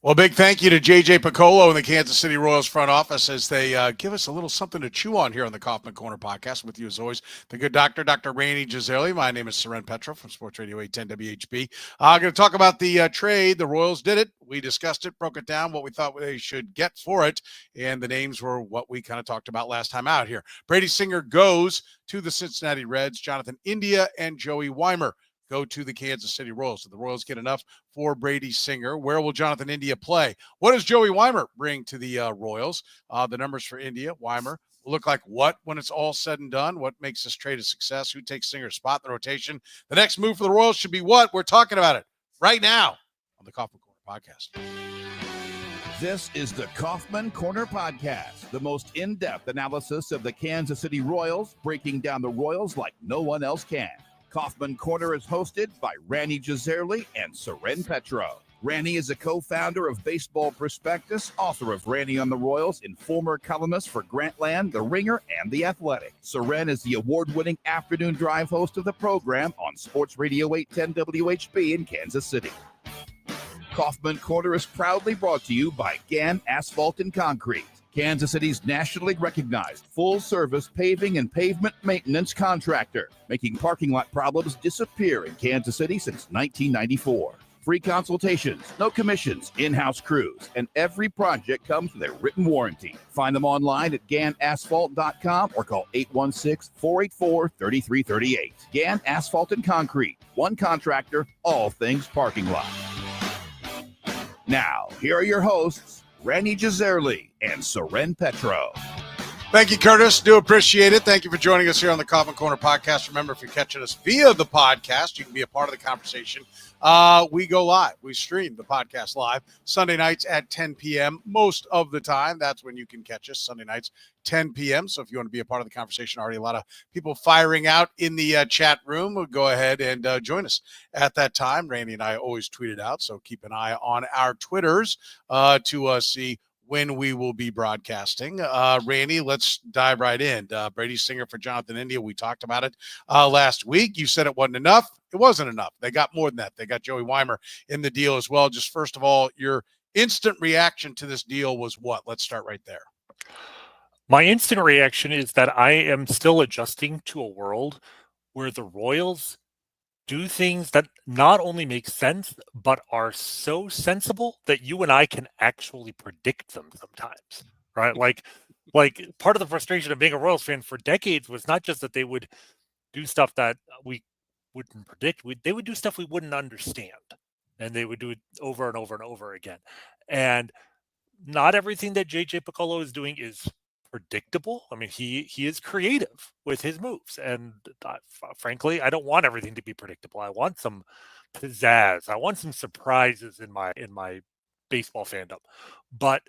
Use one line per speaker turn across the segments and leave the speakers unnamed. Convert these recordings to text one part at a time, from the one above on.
Well, big thank you to J.J. Piccolo and the Kansas City Royals front office as they give us a little something to chew on here on the Kaufman Corner podcast. With you, as always, the good doctor, Dr. Rany Jazayerli. My name is Soren Petro from Sports Radio 810 WHB. I'm going to talk about the trade. The Royals did it. We discussed it, broke it down, what we thought they should get for it, and the names were what we kind of talked about last time out here. Brady Singer goes to the Cincinnati Reds. Jonathan India and Joey Wiemer go to the Kansas City Royals. Did the Royals get enough for Brady Singer? Where will Jonathan India play? What does Joey Wiemer bring to the Royals? The numbers for India, Wiemer, will look like what when it's all said and done? What makes this trade a success? Who takes Singer's spot in the rotation? The next move for the Royals should be what? We're talking about it right now on the Kaufman Corner podcast.
This is the Kaufman Corner Podcast, the most in-depth analysis of the Kansas City Royals, breaking down the Royals like no one else can. Kaufman Corner is hosted by Rany Jazayerli and Soren Petro. Rany is a co-founder of Baseball Prospectus, author of Rany on the Royals, and former columnist for Grantland, The Ringer, and The Athletic. Soren is the award-winning afternoon drive host of the program on Sports Radio 810 WHB in Kansas City. Kaufman Corner is proudly brought to you by Gann Asphalt and Concrete, Kansas City's nationally recognized full-service paving and pavement maintenance contractor, making parking lot problems disappear in Kansas City since 1994. Free consultations, no commissions, in-house crews, and every project comes with a written warranty. Find them online at GannAsphalt.com or call 816-484-3338. Gann Asphalt and Concrete, one contractor, all things parking lot. Now, here are your hosts, Rany Jazayerli and Soren Petro.
Thank you, Curtis. Do appreciate it. Thank you for joining us here on the Kaufman Corner podcast. Remember, if you're catching us via the podcast, you can be a part of the conversation. We go live. We stream the podcast live Sunday nights at 10 p.m. most of the time. That's when you can catch us, Sunday nights, 10 p.m. So if you want to be a part of the conversation, already a lot of people firing out in the chat room. We'll go ahead and join us at that time. Randy and I always tweet it out, so keep an eye on our Twitters to see when we will be broadcasting. Randy, let's dive right in. Brady Singer for Jonathan India. We talked about it last week. You said it wasn't enough. It wasn't enough. They got more than that. They got Joey Wiemer in the deal as well. Just first of all, your instant reaction to this deal was what? Let's start right there.
My instant reaction is that I am still adjusting to a world where the Royals do things that not only make sense, but are so sensible that you and I can actually predict them sometimes, right? Like part of the frustration of being a Royals fan for decades was not just that they would do stuff that we wouldn't predict. They would do stuff we wouldn't understand, and they would do it over and over and over again. And not everything that J.J. Piccolo is doing is predictable. I mean, he is creative with his moves, and frankly, I don't want everything to be predictable. I want some pizzazz. I want some surprises in my baseball fandom. But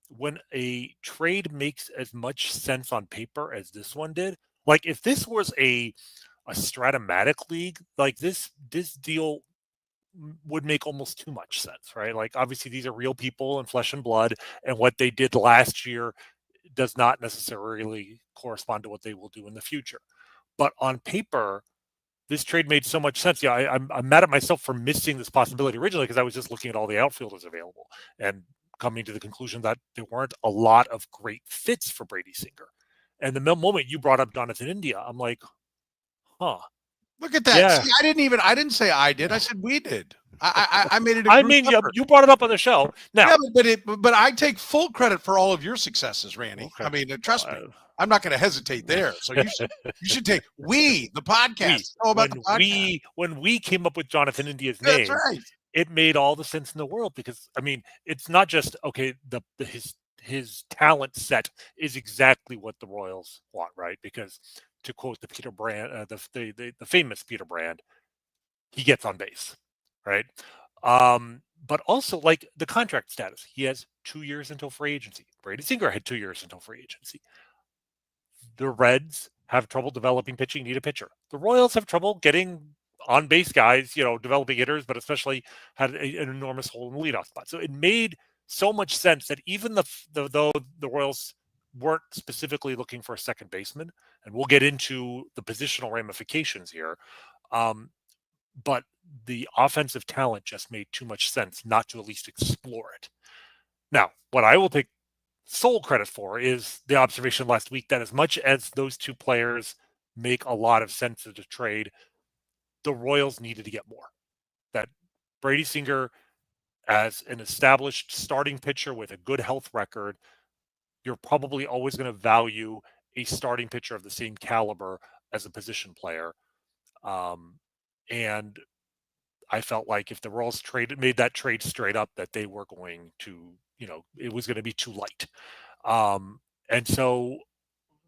when a trade makes as much sense on paper as this one did, like if this was a Stratomatic league, like this deal would make almost too much sense, right? Like obviously these are real people and flesh and blood, and what they did last year does not necessarily correspond to what they will do in the future. But on paper, this trade made so much sense. Yeah, I'm mad at myself for missing this possibility originally because I was just looking at all the outfielders available and coming to the conclusion that there weren't a lot of great fits for Brady Singer. And the moment you brought up Jonathan India, I'm like, huh.
Look at that.
Yeah.
See, I didn't say I did. I said we did. I made it.
I mean, you brought it up on the show. Now,
yeah, but I take full credit for all of your successes, Randy. Okay. I mean, trust me, I'm not going to hesitate there. So you should take the podcast.
When we came up with Jonathan India's name,
right.
It made all the sense in the world because I mean, it's not just okay. His talent set is exactly what the Royals want, right? Because to quote the Peter Brand, the famous Peter Brand, he gets on base. Right. But also like the contract status, he has 2 years until free agency. Brady Singer had 2 years until free agency. The Reds have trouble developing pitching, need a pitcher. The Royals have trouble getting on base guys, developing hitters, but especially had an enormous hole in the leadoff spot. So it made so much sense that even though the Royals weren't specifically looking for a second baseman, and we'll get into the positional ramifications here, but the offensive talent just made too much sense not to at least explore it. Now, what I will take sole credit for is the observation last week that as much as those two players make a lot of sense as a trade, the Royals needed to get more. That Brady Singer, as an established starting pitcher with a good health record, you're probably always going to value a starting pitcher of the same caliber as a position player. And I felt like if the Royals made that trade straight up, that they were going to, it was going to be too light. And so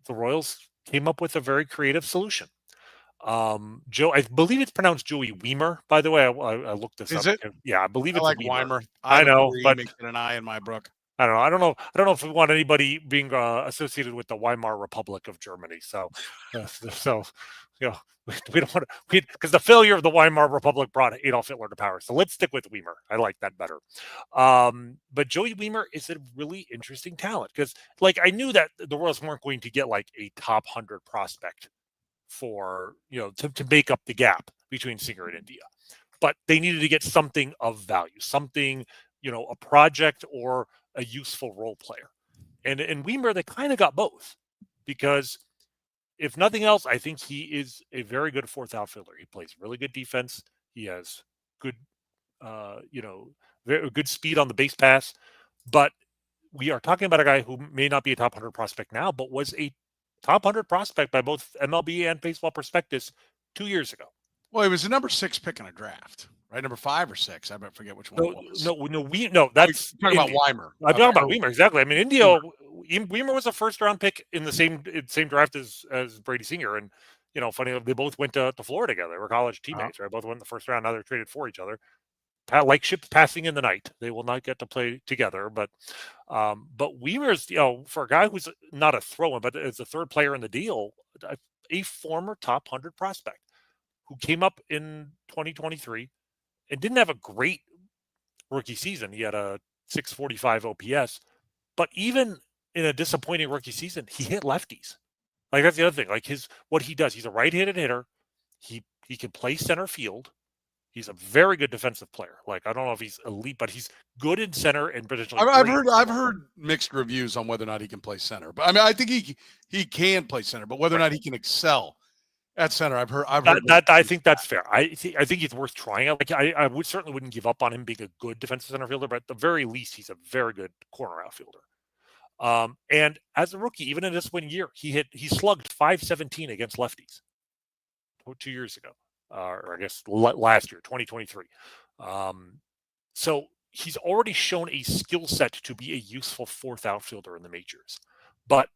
the Royals came up with a very creative solution. I believe it's pronounced Joey Wiemer, by the way. I looked this up.
Is it?
Yeah, I believe
I
it's
like
Wiemer.
Wiemer.
I know, but
making an eye in my book.
I don't know. I don't know if we want anybody being associated with the Weimar Republic of Germany. So we don't want to, because the failure of the Weimar Republic brought Adolf Hitler to power. So let's stick with Wiemer. I like that better. But Joey Wiemer is a really interesting talent because, I knew that the Royals weren't going to get like a top 100 prospect for to make up the gap between Singer and India, but they needed to get something of value, something a project or a useful role player. And in Wiemer, they kind of got both, because if nothing else, I think he is a very good fourth outfielder. He plays really good defense. He has good, very good speed on the base pass. But we are talking about a guy who may not be a top 100 prospect now, but was a top 100 prospect by both MLB and Baseball Prospectus 2 years ago.
Well, he was a number 6 pick in a draft. Right, number 5 or 6. I forget which one it was.
No. That's
talking about Wiemer.
I'm talking about Wiemer, exactly. I mean, India. Wiemer was a first-round pick in the same draft as Brady Singer, and funny, they both went to Florida together. They were college teammates, right? Both went in the first round. Now they're traded for each other. Like ships passing in the night, they will not get to play together. But Wiemer's, for a guy who's not a throw-in, but as a third player in the deal, a former top 100 prospect who came up in 2023. And didn't have a great rookie season. He had a 645 OPS, but even in a disappointing rookie season, he hit lefties. That's the other thing. What he does, he's a right-handed hitter. He can play center field. He's a very good defensive player. I don't know if he's elite, but he's good in center and potentially.
I've heard mixed reviews on whether or not he can play center. But I mean, I think he can play center, but whether or not he can excel at center, I've heard
that. I think that's fair. I think it's worth trying. I certainly wouldn't give up on him being a good defensive center fielder, but at the very least, he's a very good corner outfielder. And as a rookie, even in this 1 year, he slugged .517 against lefties 2 years ago, or I guess last year, 2023. So he's already shown a skill set to be a useful fourth outfielder in the majors, but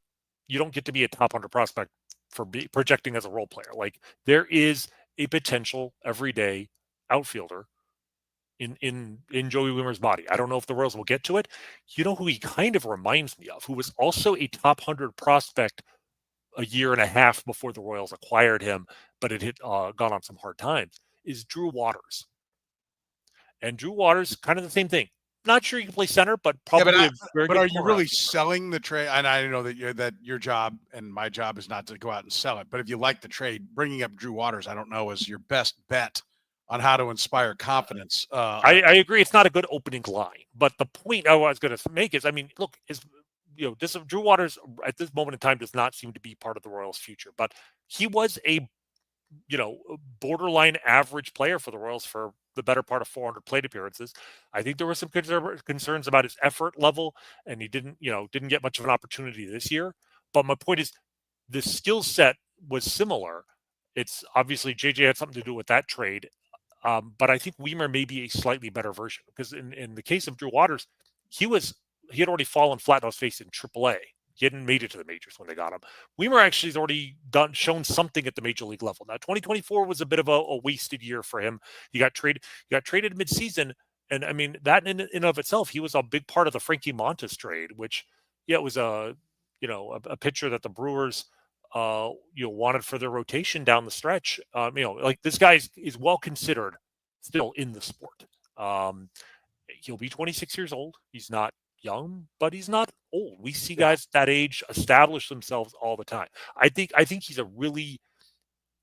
you don't get to be a top 100 prospect for projecting as a role player. There is a potential everyday outfielder in Joey Wiemer's body. I don't know if the Royals will get to it. You know who he kind of reminds me of, who was also a top 100 prospect a year and a half before the Royals acquired him, but it had gone on some hard times, is Drew Waters. And Drew Waters, kind of the same thing. Not sure you can play center, but probably. Yeah,
but are you really selling the trade? And I know that your job and my job is not to go out and sell it. But if you like the trade, bringing up Drew Waters, I don't know, is your best bet on how to inspire confidence.
I agree. It's not a good opening line, but the point I was going to make is, I mean, look, Drew Waters at this moment in time does not seem to be part of the Royals' future, but he was a borderline average player for the Royals for the better part of 400 plate appearances. I think there were some concerns about his effort level, and he didn't get much of an opportunity this year. But my point is, the skill set was similar. It's obviously JJ had something to do with that trade, but I think Wiemer may be a slightly better version, because in the case of Drew Waters, he had already fallen flat on his face in AAA. He hadn't made it to the majors when they got him. Wiemer actually has already shown something at the major league level. Now, 2024 was a bit of a wasted year for him. He got traded midseason, and I mean that in and of itself, he was a big part of the Frankie Montas trade, which it was a pitcher that the Brewers wanted for their rotation down the stretch. This guy is well considered still in the sport. He'll be 26 years old. He's not young, but he's not old. We see guys that age establish themselves all the time. I think he's a really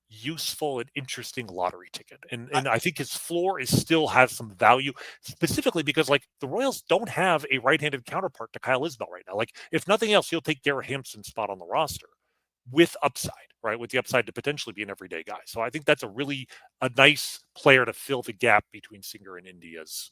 useful and interesting lottery ticket. And I think his floor is still has some value, specifically because like the Royals don't have a right-handed counterpart to Kyle Isbell right now. Like if nothing else, you'll take Garrett Hampson's spot on the roster with upside, right? With the upside to potentially be an everyday guy. So I think that's a nice player to fill the gap between Singer and India's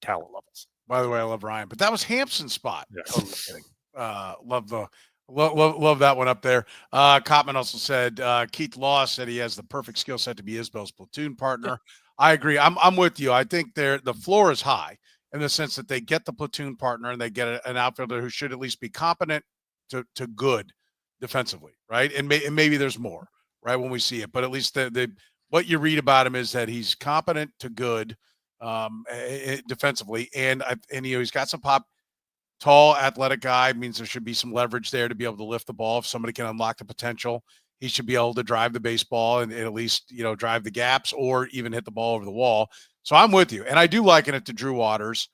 talent levels.
By the way, I love Ryan, but that was Hampson's spot.
Yes.
Totally kidding. Love that one up there. Cotman also said Keith Law said he has the perfect skill set to be Isbell's platoon partner. Yeah. I agree. I'm with you. I think the floor is high in the sense that they get the platoon partner and they get an outfielder who should at least be competent to good defensively, right? And maybe there's more, right, when we see it. But at least what you read about him is that he's competent to good defensively, and he's got some pop. Tall, athletic guy means there should be some leverage there to be able to lift the ball. If somebody can unlock the potential, he should be able to drive the baseball and at least, drive the gaps or even hit the ball over the wall. So I'm with you. And I do liken it to Drew Waters,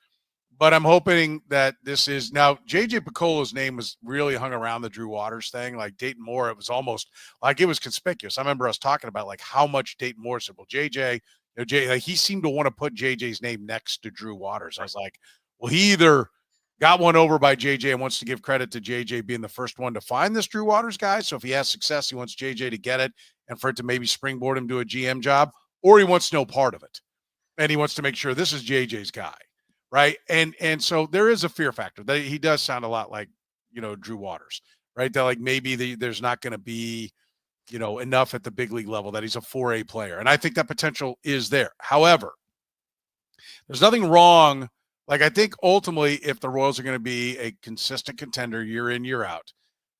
but I'm hoping that this is now JJ Piccolo's name was really hung around the Drew Waters thing. Like Dayton Moore, it was almost like it was conspicuous. I remember us talking about like how much Dayton Moore said, well, JJ, like he seemed to want to put JJ's name next to Drew Waters. I was like, well, he either got one over by JJ and wants to give credit to JJ being the first one to find this Drew Waters guy. So if he has success, he wants JJ to get it and for it to maybe springboard him to a GM job, or he wants no part of it. And he wants to make sure this is JJ's guy, right? And so there is a fear factor that he does sound a lot like, Drew Waters, right? That like maybe there's not going to be, enough at the big league level that he's a 4A player. And I think that potential is there. However, there's nothing wrong. Like, I think ultimately, if the Royals are going to be a consistent contender year in, year out,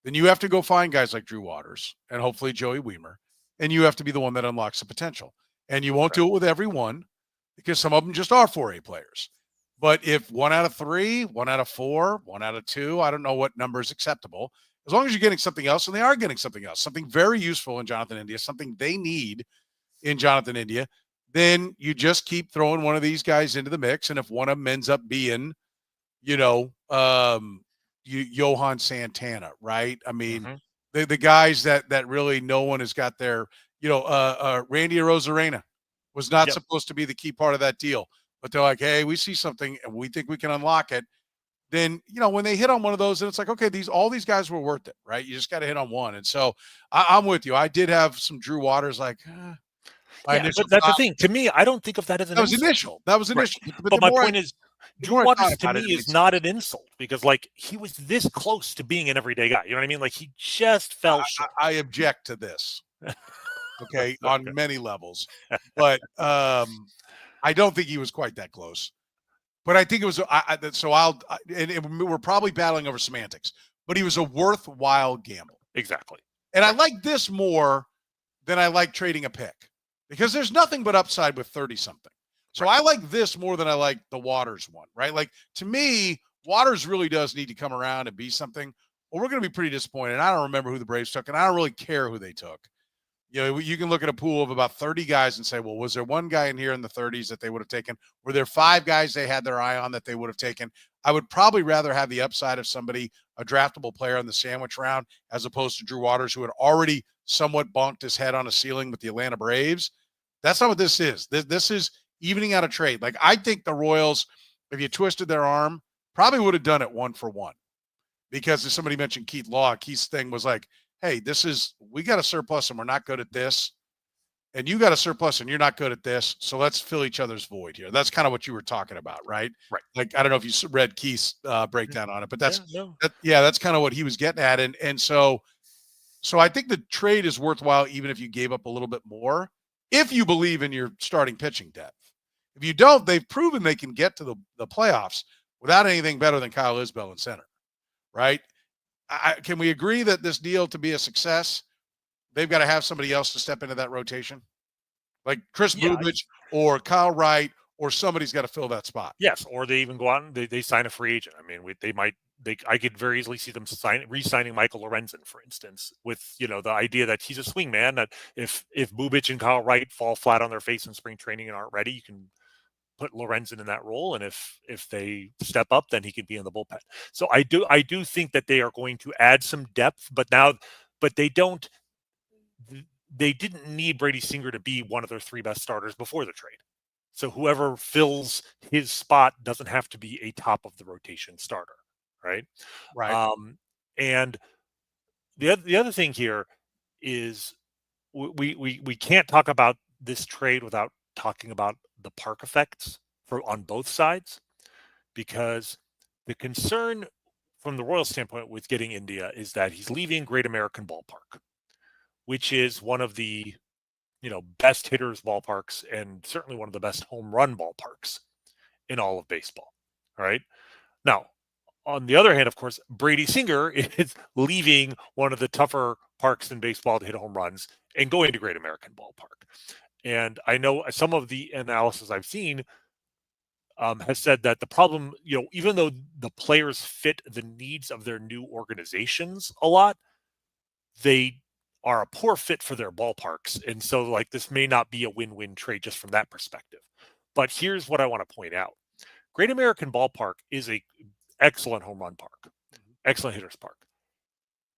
then you have to go find guys like Drew Waters and hopefully Joey Wiemer, and you have to be the one that unlocks the potential. And you won't do it with everyone because some of them just are 4A players. But if 1 out of 3, 1 out of 4, 1 out of 2, I don't know what number is acceptable, as long as you're getting something else, and they are getting something else, something very useful in Jonathan India, something they need in Jonathan India, then you just keep throwing one of these guys into the mix. And if one of them ends up being, Johan Santana, right? I mean, the guys that really no one has got their, Randy Arozarena was not supposed to be the key part of that deal. But they're like, hey, we see something and we think we can unlock it. Then, when they hit on one of those, and it's like, okay, all these guys were worth it, right? You just got to hit on one. And so I'm with you. I did have some Drew Waters like,
but that's the thing. To me, I don't think of that as an insult.
That was initial.
Right. But my point is, Drew Waters to me is not an insult because, like, he was this close to being an everyday guy. You know what I mean? Like, he just fell short.
I object to this, okay, on many levels. But I don't think he was quite that close. But I think it was and we're probably battling over semantics, but he was a worthwhile gamble.
Exactly.
And I like this more than I like trading a pick. Because there's nothing but upside with 30-something. So I like this more than I like the Waters one, right? Like, to me, Waters really does need to come around and be something, or we're going to be pretty disappointed. I don't remember who the Braves took, and I don't really care who they took. You can look at a pool of about 30 guys and say, well, was there one guy in here in the 30s that they would have taken? Were there 5 guys they had their eye on that they would have taken? I would probably rather have the upside of somebody, a draftable player in the sandwich round, as opposed to Drew Waters, who had already somewhat bonked his head on a ceiling with the Atlanta Braves. That's not what this is. This is evening out a trade. Like, I think the Royals, if you twisted their arm, probably would have done it 1-for-1. Because as somebody mentioned Keith Law, Keith's thing was like, hey, we got a surplus and we're not good at this. And you got a surplus and you're not good at this. So let's fill each other's void here. That's kind of what you were talking about, right?
Right.
Like, I don't know if you read Keith's breakdown on it, but that's kind of what he was getting at. And so I think the trade is worthwhile even if you gave up a little bit more, if you believe in your starting pitching depth. If you don't, they've proven they can get to the playoffs without anything better than Kyle Isbell in center, right? Can we agree that this deal to be a success, they've got to have somebody else to step into that rotation? Like Chris Bubich or Kyle Wright, or somebody's got to fill that spot.
Yes, or they even go out and they sign a free agent. I mean, I could very easily see them re-signing Michael Lorenzen, for instance, with the idea that he's a swing man. That if Bubich and Kyle Wright fall flat on their face in spring training and aren't ready, you can put Lorenzen in that role, and if they step up, then he could be in the bullpen. So I do think that they are going to add some depth, but they don't. they didn't need Brady Singer to be one of their 3 best starters before the trade. So whoever fills his spot doesn't have to be a top of the rotation starter, right?
Right.
And the other thing here is we can't talk about this trade without talking about the park effects on both sides, because the concern from the Royals standpoint with getting India is that he's leaving Great American Ballpark, which is one of the best hitters ballparks and certainly one of the best home run ballparks in all of baseball. All right. Now, on the other hand, of course, Brady Singer is leaving one of the tougher parks in baseball to hit home runs and going to Great American Ballpark. And I know some of the analysis I've seen has said that the problem, even though the players fit the needs of their new organizations a lot, they are a poor fit for their ballparks. And so, like, this may not be a win-win trade just from that perspective. But here's what I want to point out. Great American Ballpark is a excellent home run park, excellent hitters park.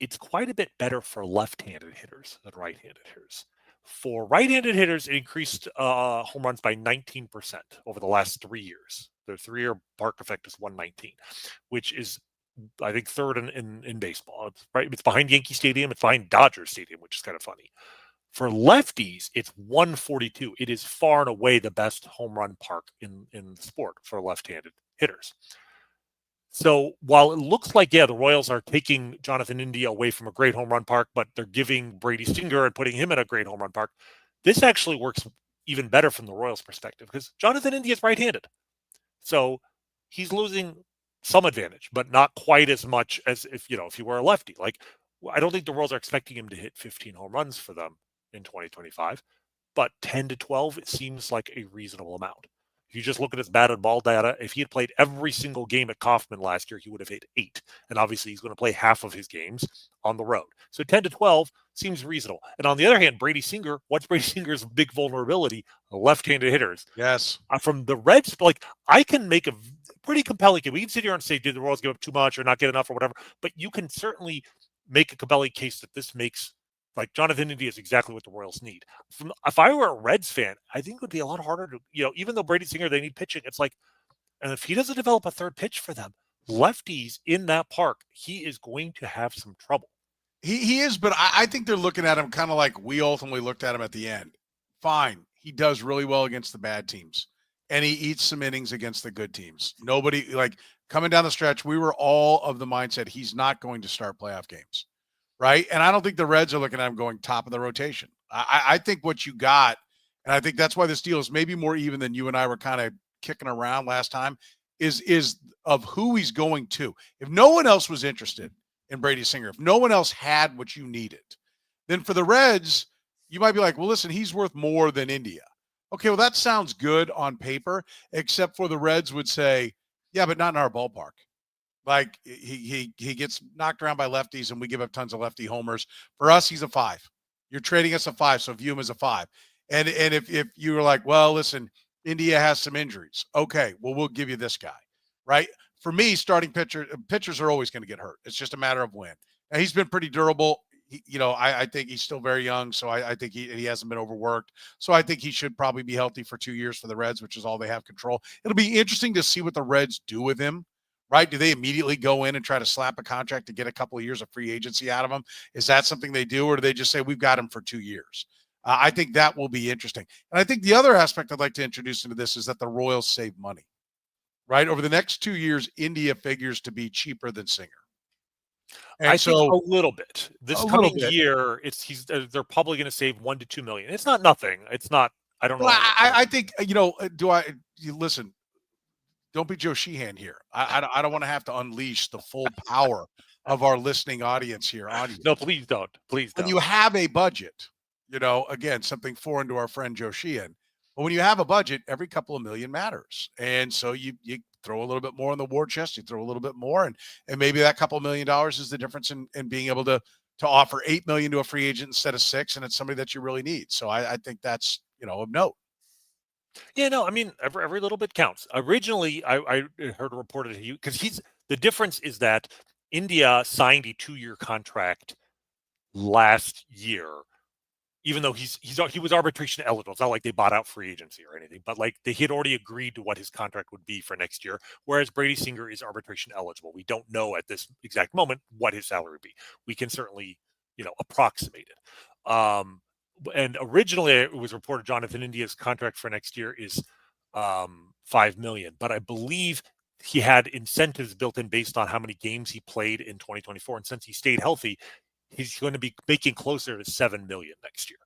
It's quite a bit better for left-handed hitters than right-handed hitters. For right-handed hitters, it increased home runs by 19% over the last 3 years. Their 3-year park effect is 119, which is, I think, third in baseball. It's behind Yankee Stadium. It's behind Dodger Stadium, which is kind of funny. For lefties, it's 142. It is far and away the best home run park in the sport for left-handed hitters. So while it looks like, the Royals are taking Jonathan India away from a great home run park, but they're giving Brady Singer and putting him in a great home run park, this actually works even better from the Royals' perspective because Jonathan India is right-handed. So he's losing some advantage, but not quite as much as if he were a lefty. Like, I don't think the Royals are expecting him to hit 15 home runs for them in 2025, but 10 to 12, it seems like a reasonable amount. If you just look at his batted ball data, if he had played every single game at Kauffman last year, he would have hit 8. And obviously, he's going to play half of his games on the road. So 10 to 12 seems reasonable. And on the other hand, Brady Singer, what's Brady Singer's big vulnerability? Left-handed hitters.
Yes.
From the Reds, I can make a pretty compelling case. We can sit here and say, did the Royals give up too much or not get enough or whatever? But you can certainly make a compelling case that this makes, Jonathan India is exactly what the Royals need. If I were a Reds fan, I think it would be a lot harder to, even though Brady Singer, they need pitching. It's like, and if he doesn't develop a third pitch for them, lefties in that park, he is going to have some trouble.
He is, but I think they're looking at him kind of like we ultimately looked at him at the end. Fine. He does really well against the bad teams, and he eats some innings against the good teams. Nobody, coming down the stretch, we were all of the mindset he's not going to start playoff games. Right. And I don't think the Reds are looking at him going top of the rotation. I think what you got, and I think that's why this deal is maybe more even than you and I were kind of kicking around last time, is of who he's going to. If no one else was interested in Brady Singer, if no one else had what you needed, then for the Reds, you might be like, well, listen, he's worth more than India. Okay, well, that sounds good on paper, except for the Reds would say, yeah, but not in our ballpark. Like he gets knocked around by lefties and we give up tons of lefty homers. For us, he's a 5. You're trading us a 5, so view him as a 5. And if you were like, well, listen, India has some injuries. Okay, well, we'll give you this guy, right? For me, starting pitchers are always going to get hurt. It's just a matter of when. And he's been pretty durable. I think he's still very young, so I think he hasn't been overworked. So I think he should probably be healthy for 2 years for the Reds, which is all they have control. It'll be interesting to see what the Reds do with him. Right? Do they immediately go in and try to slap a contract to get a couple of years of free agency out of him? Is that something they do, or do they just say, we've got him for 2 years? I think that will be interesting. And I think the other aspect I'd like to introduce into this is that the Royals save money. Right? Over the next 2 years, India figures to be cheaper than Singer. And
I think a little bit. This coming year, they're probably going to save $1 to $2 million. It's not nothing. It's not. I don't know.
I think listen. Don't be Joe Sheehan here. I don't want to have to unleash the full power of our listening audience here on you.
No, please don't. Please don't.
When you have a budget, again, something foreign to our friend Joe Sheehan, but when you have a budget, every couple of million matters. And so you throw a little bit more in the war chest, you throw a little bit more, and maybe that couple of $1 million is the difference in being able to offer $8 million to a free agent instead of 6, and it's somebody that you really need. So I think that's, of note.
Yeah, no, I mean, every little bit counts. Originally, I heard a reported because the difference is that India signed a 2-year contract last year even though he was arbitration eligible. It's not like they bought out free agency or anything, but like he had already agreed to what his contract would be for next year. Whereas Brady Singer is arbitration eligible. We don't know at this exact moment what his salary would be. We can certainly, approximate it. And originally it was reported Jonathan India's contract for next year is $5 million, but I believe he had incentives built in based on how many games he played in 2024. And since he stayed healthy, he's going to be making closer to $7 million next year.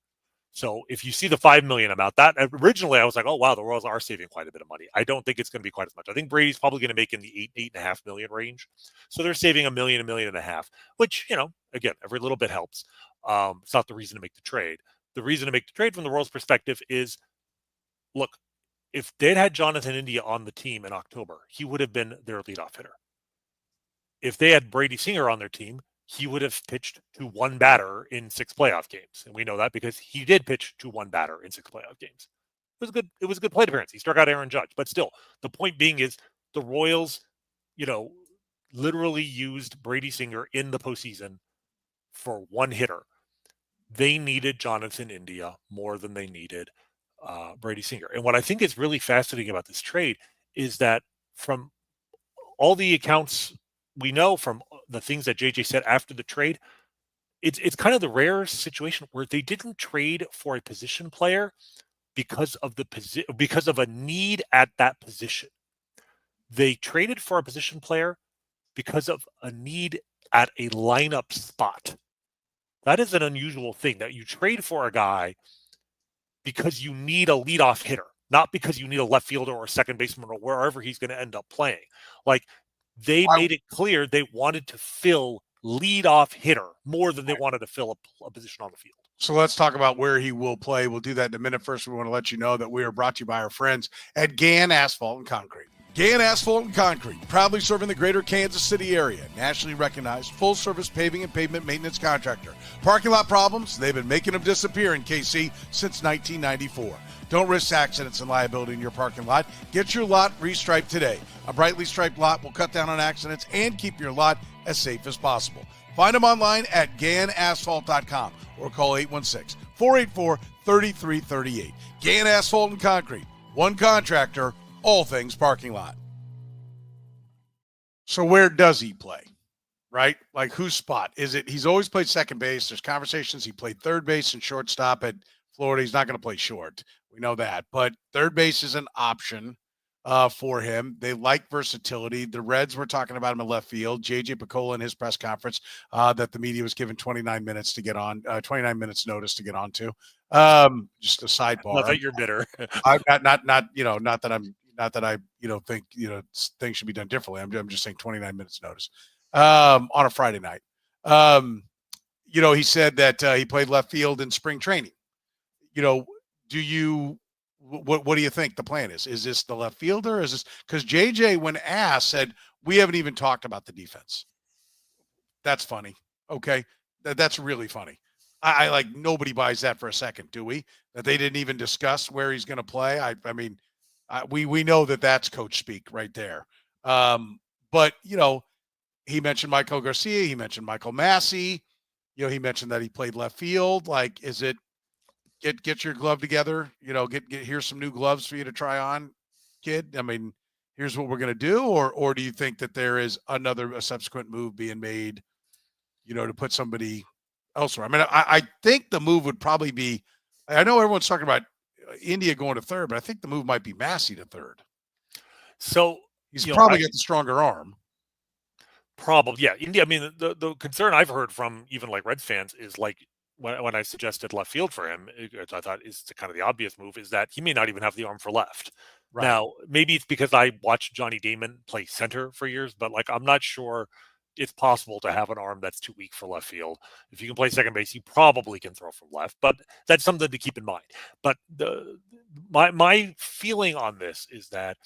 So if you see the $5 million amount, that originally I was like, oh wow, the Royals are saving quite a bit of money. I don't think it's going to be quite as much. I think Brady's probably going to make in the $8.5 million range. So they're saving $1 million, $1.5 million, which, again, every little bit helps. It's not the reason to make the trade. The reason to make the trade from the Royals' perspective is, look, if they'd had Jonathan India on the team in October, he would have been their leadoff hitter. If they had Brady Singer on their team, he would have pitched to one batter in 6 playoff games. And we know that because he did pitch to one batter in 6 playoff games. It was a good plate appearance. He struck out Aaron Judge. But still, the point being is the Royals, literally used Brady Singer in the postseason for one hitter. They needed Jonathan India more than they needed Brady Singer. And what I think is really fascinating about this trade is that from all the accounts we know, from the things that JJ said after the trade, it's kind of the rare situation where they didn't trade for a position player because of because of a need at that position. They traded for a position player because of a need at a lineup spot. That is an unusual thing, that you trade for a guy because you need a leadoff hitter, not because you need a left fielder or a second baseman or wherever he's going to end up playing. Like, they made it clear they wanted to fill leadoff hitter more than they wanted to fill a position on the field.
So let's talk about where he will play. We'll do that in a minute. First, we want to let you know that we are brought to you by our friends at Gann Asphalt and Concrete. Gann Asphalt and Concrete, proudly serving the greater Kansas City area. Nationally recognized, full-service paving and pavement maintenance contractor. Parking lot problems? They've been making them disappear in KC since 1994. Don't risk accidents and liability in your parking lot. Get your lot restriped today. A brightly striped lot will cut down on accidents and keep your lot as safe as possible. Find them online at GannAsphalt.com or call 816-484-3338. Gann Asphalt and Concrete. One contractor, all things parking lot. So where does he play? Right? Like, whose spot? Is it, he's always played second base. There's conversations he played third base and shortstop at Florida. He's not going to play short. We know that. But third base is an option for him. They like versatility. The Reds were talking about him in left field. J.J. Picola in his press conference that the media was given 29 minutes to get on, 29 minutes notice to get on to. Just a sidebar.
Not that you're bitter.
I'm not that I think things should be done differently. I'm just saying 29 minutes notice on a Friday night. He said that he played left field in spring training. What do you think the plan is? Is this the left fielder? Is this, because JJ, when asked, said we haven't even talked about the defense. That's funny. Okay, that's really funny. I like, nobody buys that for a second, do we? That they didn't even discuss where he's going to play. I mean. We know that that's coach speak right there. But, he mentioned Michael Garcia. He mentioned Michael Massey. He mentioned that he played left field. Like, is it get your glove together? Here's some new gloves for you to try on, kid. I mean, here's what we're going to do. Or do you think that there is a subsequent move being made, to put somebody elsewhere? I mean, I think the move would probably be, I know everyone's talking about India going to third, but I think the move might be Massey to third.
So
he's probably got the stronger arm.
Probably, yeah. India. I mean, the concern I've heard from even like Reds fans is like when I suggested left field for him, which I thought is kind of the obvious move, is that he may not even have the arm for left. Right. Now, maybe it's because I watched Johnny Damon play center for years, but like I'm not sure it's possible to have an arm that's too weak for left field. If you can play second base, you probably can throw from left, but that's something to keep in mind. But my feeling on this is that,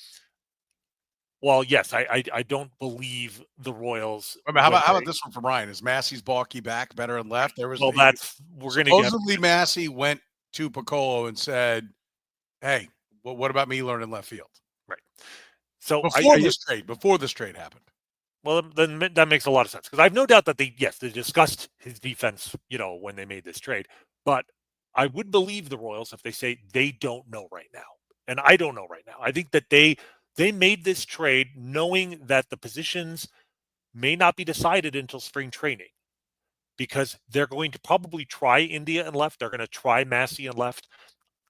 well, yes, I don't believe the Royals.
How about this one from Ryan? Is Massey's bulky back better and left? We're going to supposedly Massey went to Piccolo and said, "Hey, what about me learning left field?"
Right. So
before this trade happened.
Well, then that makes a lot of sense, because I have no doubt that they discussed his defense, when they made this trade. But I would believe the Royals if they say they don't know right now. And I don't know right now. I think that they made this trade knowing that the positions may not be decided until spring training, because they're going to probably try India and left. They're going to try Massey and left.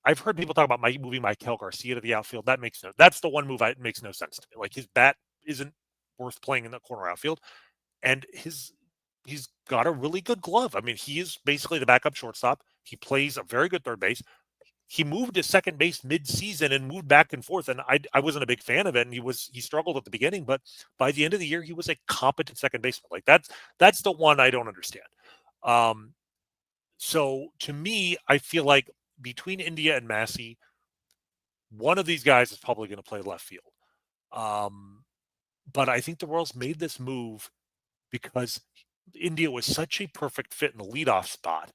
I've heard people talk about moving Maikel Garcia to the outfield. That's the one move it makes no sense to me. Like, his bat isn't worth playing in the corner outfield, and he's got a really good glove. I mean, he is basically the backup shortstop. He plays a very good third base. He moved to second base mid-season and moved back and forth, and I wasn't a big fan of it. And he struggled at the beginning, but by the end of the year, he was a competent second baseman. Like, that's the one I don't understand. So to me, I feel like between India and Massey, one of these guys is probably going to play left field. But I think the Royals made this move because India was such a perfect fit in the leadoff spot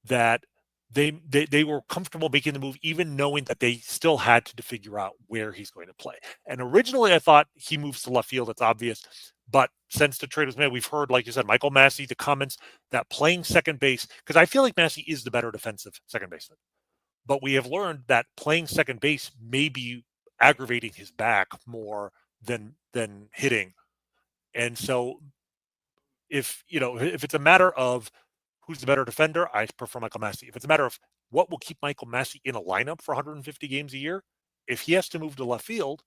that they were comfortable making the move, even knowing that they still had to figure out where he's going to play. And originally, I thought he moves to left field. It's obvious. But since the trade was made, we've heard, like you said, Michael Massey, the comments that playing second base, because I feel like Massey is the better defensive second baseman. But we have learned that playing second base may be aggravating his back more than hitting. And so if it's a matter of who's the better defender, I prefer Michael Massey. If it's a matter of what will keep Michael Massey in a lineup for 150 games a year, if he has to move to left field,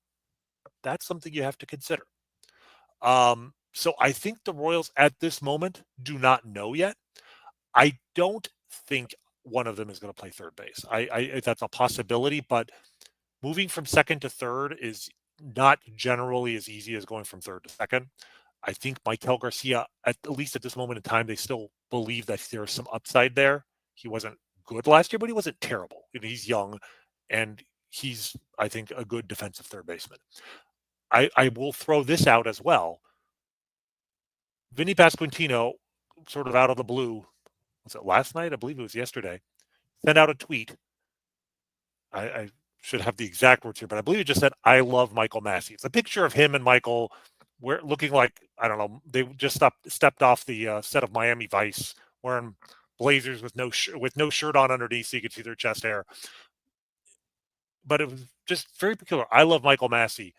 that's something you have to consider. So I think the Royals at this moment do not know yet. I don't think one of them is going to play third base. I that's a possibility, but moving from second to third is not generally as easy as going from third to second. I think Maikel Garcia, at least at this moment in time, they still believe that there's some upside there. He wasn't good last year, but he wasn't terrible. He's young, and he's, I think, a good defensive third baseman. I will throw this out as well. Vinny Pasquantino, sort of out of the blue, was it last night? I believe it was yesterday, sent out a tweet. I should have the exact words here, but I believe it just said, "I love Michael Massey." It's a picture of him and Michael, looking like, I don't know, they just stepped off the set of Miami Vice, wearing blazers with no shirt on underneath, so you could see their chest hair. But it was just very peculiar. I love Michael Massey.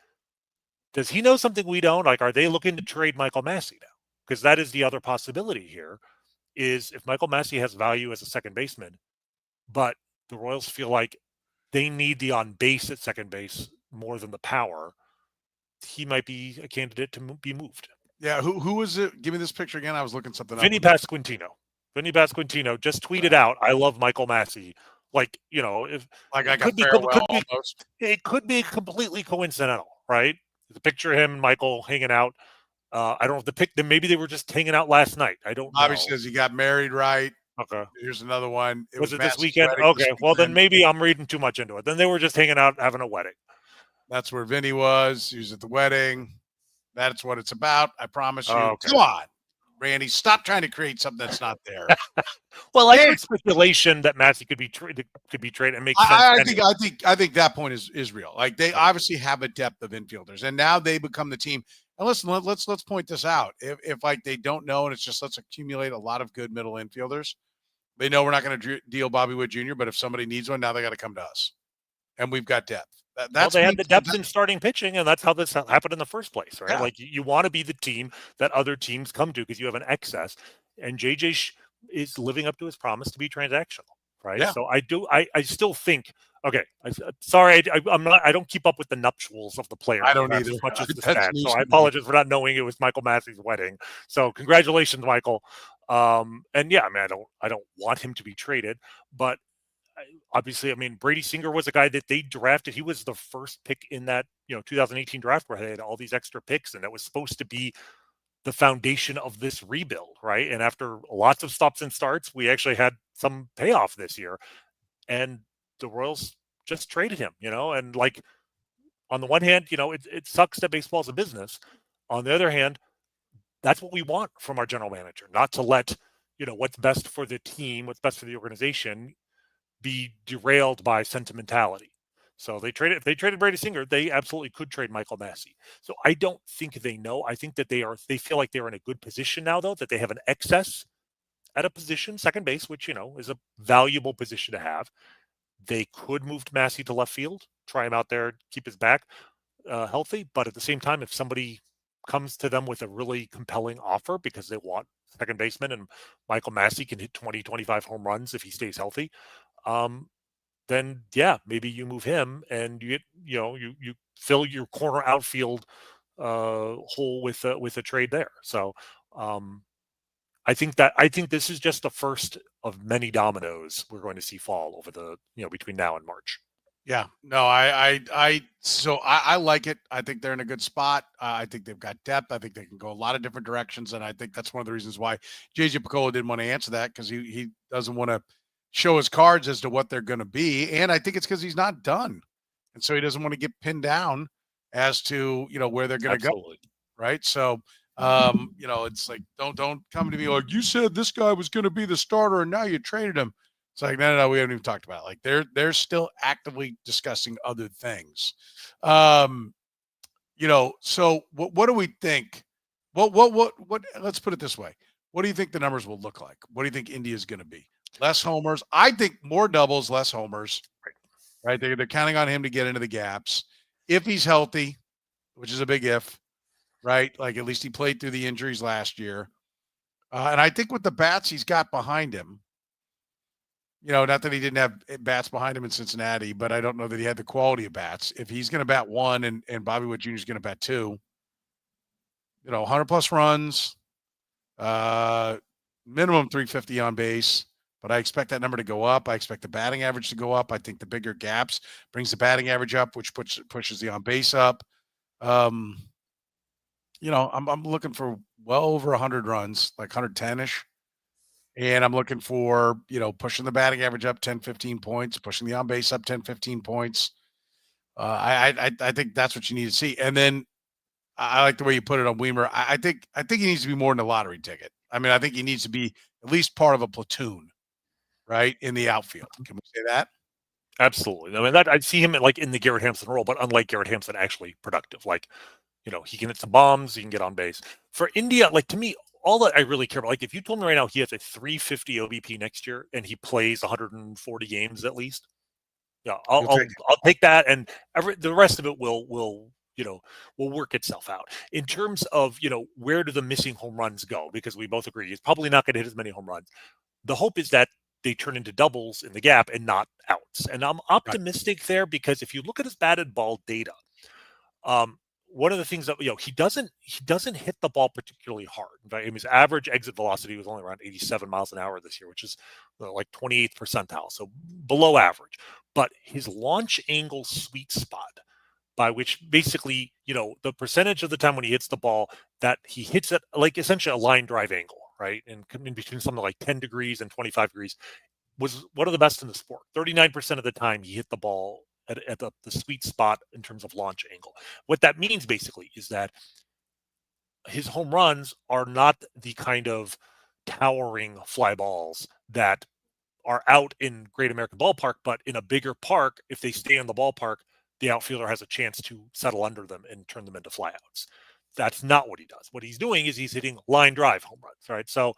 Does he know something we don't? Like, are they looking to trade Michael Massey now? Because that is the other possibility here, is if Michael Massey has value as a second baseman, but the Royals feel like they need the on base at second base more than the power, he might be a candidate to be moved.
Yeah, who was it? Give me this picture again. I was looking something up.
Vinny Pasquantino just tweeted out, "I love Michael Massey." Like, if
like I got farewell almost.
It could be completely coincidental, right? The picture of him and Michael hanging out. I don't know if the pic. Maybe they were just hanging out last night. I don't know.
Bobby says he got married, right?
Okay.
Here's another one.
Was it this weekend? Okay. Well, then maybe I'm reading too much into it. Then they were just hanging out, having a wedding.
That's where Vinny was. He was at the wedding. That's what it's about. I promise you.
Okay.
Come on, Randy. Stop trying to create something that's not there.
Well, I heard speculation that Massey could be traded and make sense.
I think that point is real. Like, they obviously have a depth of infielders, and now they become the team. And listen, let's point this out. If like they don't know, and it's just, let's accumulate a lot of good middle infielders. They know we're not going to deal Bobby Wood Jr., but if somebody needs one, now they got to come to us, and we've got depth. They had the
depth in starting pitching, and that's how this happened in the first place, right? Yeah. Like, you want to be the team that other teams come to because you have an excess, and JJ is living up to his promise to be transactional, right? Yeah. So I still think. Okay, sorry, I don't keep up with the nuptials of the players.
I don't either.
As much as the stats. So I apologize for not knowing it was Michael Massey's wedding. So congratulations, Michael. And yeah, I mean, I don't want him to be traded, but obviously, I mean, Brady Singer was a guy that they drafted. He was the first pick in that 2018 draft where they had all these extra picks, and that was supposed to be the foundation of this rebuild, right? And after lots of stops and starts, we actually had some payoff this year, and the Royals just traded him, and like, on the one hand, it sucks that baseball is a business. On the other hand, that's what we want from our general manager, not to let, what's best for the team, what's best for the organization be derailed by sentimentality. So if they traded Brady Singer, they absolutely could trade Michael Massey. So I don't think they know. I think that they feel like they're in a good position now, though, that they have an excess, at a position, second base, which, is a valuable position to have. They could move Massey to left field, try him out there, keep his back healthy. But at the same time, if somebody comes to them with a really compelling offer because they want second baseman and Michael Massey can hit 20, 25 home runs if he stays healthy, then yeah, maybe you move him and you get, you fill your corner outfield hole with a trade there. So I think this is just the first of many dominoes we're going to see fall over the between now and March.
Yeah, no, I like it. I think they're in a good spot. I think they've got depth. I think they can go a lot of different directions, and I think that's one of the reasons why JJ Picollo didn't want to answer that, because he doesn't want to show his cards as to what they're going to be, and I think it's because he's not done, and so he doesn't want to get pinned down as to where they're going to go, right? So it's like don't come to me like, you said this guy was going to be the starter and now you traded him. It's like, no, we haven't even talked about it. Like they're still actively discussing other things. So what do we think? What let's put it this way. What do you think the numbers will look like? What do you think India's going to be? Less homers. I think more doubles, less homers. Right? They're counting on him to get into the gaps. If he's healthy, which is a big if, right? Like at least he played through the injuries last year. And I think with the bats he's got behind him, not that he didn't have bats behind him in Cincinnati, but I don't know that he had the quality of bats. If he's going to bat one and Bobby Witt Jr. is going to bat two, 100 plus runs, minimum 350 on base, but I expect that number to go up. I expect the batting average to go up. I think the bigger gaps brings the batting average up, which pushes the on base up. I'm looking for well over 100 runs, like 110-ish. And I'm looking for, pushing the batting average up 10, 15 points, pushing the on base up 10, 15 points. I think that's what you need to see. And then I like the way you put it on Wiemer. I think he needs to be more than a lottery ticket. I mean, I think he needs to be at least part of a platoon, right, in the outfield. Can we say that?
Absolutely. I mean, that I'd see him in the Garrett Hampson role, but unlike Garrett Hampson, actually productive. Like, he can hit some bombs, he can get on base. For India, like, to me, all that I really care about, like, if you told me right now he has a 350 OBP next year and he plays 140 games at least, yeah, I'll take that, and the rest of it will work itself out. In terms of where do the missing home runs go? Because we both agree he's probably not going to hit as many home runs. The hope is that they turn into doubles in the gap and not outs. And I'm optimistic there, because if you look at his batted ball data, one of the things that he doesn't hit the ball particularly hard. Right? His average exit velocity was only around 87 miles an hour this year, which is like 28th percentile, so below average. But his launch angle sweet spot, by which basically the percentage of the time when he hits the ball that he hits it like essentially a line drive angle, right, and in between something like 10 degrees and 25 degrees, was one of the best in the sport. 39% of the time he hit the ball at the sweet spot in terms of launch angle. What that means basically is that his home runs are not the kind of towering fly balls that are out in Great American Ballpark, but in a bigger park, if they stay in the ballpark, the outfielder has a chance to settle under them and turn them into flyouts. That's not what he does. What he's doing is he's hitting line drive home runs, right? So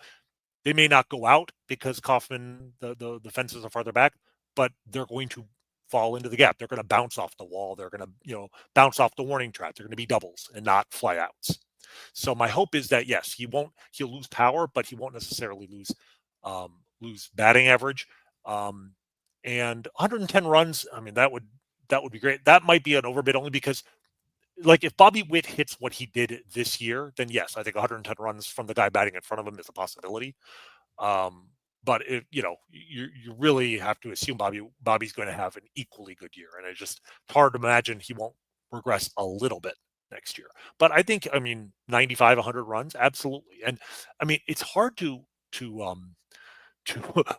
they may not go out because Kauffman, the fences are farther back, but they're going to fall into the gap. They're going to bounce off the wall. They're going to, bounce off the warning track. They're going to be doubles and not flyouts. So my hope is that, yes, he'll lose power, but he won't necessarily lose batting average. And 110 runs, I mean, that would be great. That might be an overbid only because, like, if Bobby Witt hits what he did this year, then yes, I think 110 runs from the guy batting in front of him is a possibility. But if you really have to assume Bobby's going to have an equally good year, and it's hard to imagine he won't regress a little bit next year. But I think, 95, 100 runs, absolutely. And I mean, it's hard to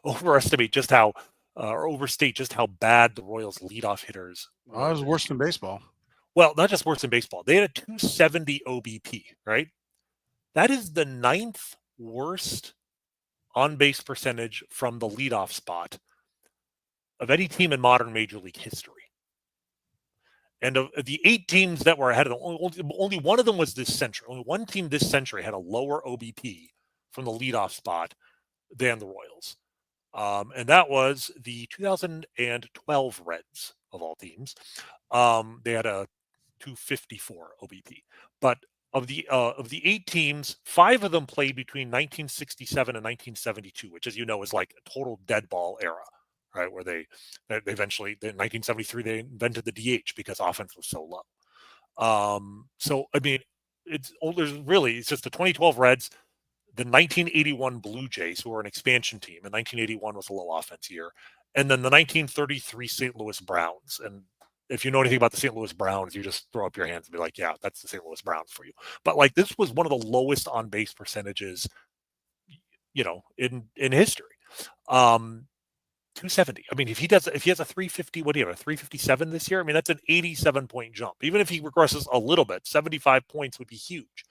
overestimate just how or overstate just how bad the Royals leadoff hitters were.
It was worse than baseball.
Well, not just worse than baseball. They had a 270 OBP, right? That is the 9th worst on-base percentage from the leadoff spot of any team in modern Major League history. And of the 8 teams that were ahead of them, only one of them was this century. Only one team this century had a lower OBP from the leadoff spot than the Royals. And that was the 2012 Reds of all teams. They had a 254 OBP, but of the 8 teams, 5 of them played between 1967 and 1972, which, as you know, is like a total dead ball era, right? Where they eventually, in 1973, they invented the DH because offense was so low. So I mean, it's just the 2012 Reds, the 1981 Blue Jays, who were an expansion team, and 1981 was a low offense year, and then the 1933 St. Louis Browns. And if you know anything about the St. Louis Browns, you just throw up your hands and be like, yeah, that's the St. Louis Browns for you. But like, this was one of the lowest on base percentages, in history. 270. I mean, if he has a 350, what do you have, a 357 this year? I mean, that's an 87-point jump. Even if he regresses a little bit, 75 points would be huge.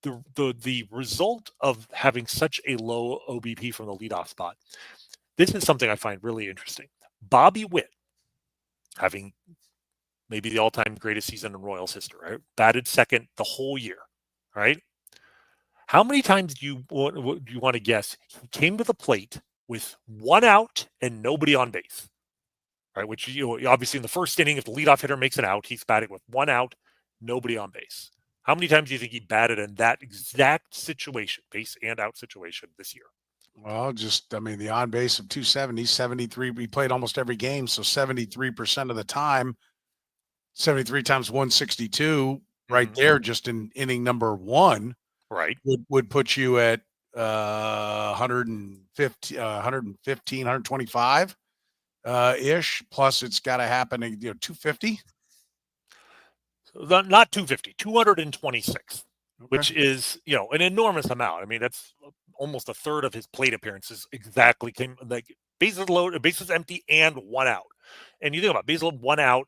The result of having such a low OBP from the leadoff spot, this is something I find really interesting. Bobby Witt, having maybe the all-time greatest season in Royals history, right? Batted second the whole year, right? How many times do you want to guess he came to the plate with 1 out and nobody on base, right? Which, obviously in the first inning, if the leadoff hitter makes an out, he's batting with 1 out, nobody on base. How many times do you think he batted in that exact situation, base and out situation, this year?
Well, the on base of 270, 73. We played almost every game, so 73% of the time, 73 times 162, right there, just in inning number 1,
right,
would put you at 115, 125 ish. Plus, it's got to happen, 250.
Not 250, 226, which is, an enormous amount. I mean, that's almost a third of his plate appearances exactly came like bases loaded, bases empty, and 1 out. And you think about bases loaded, 1 out.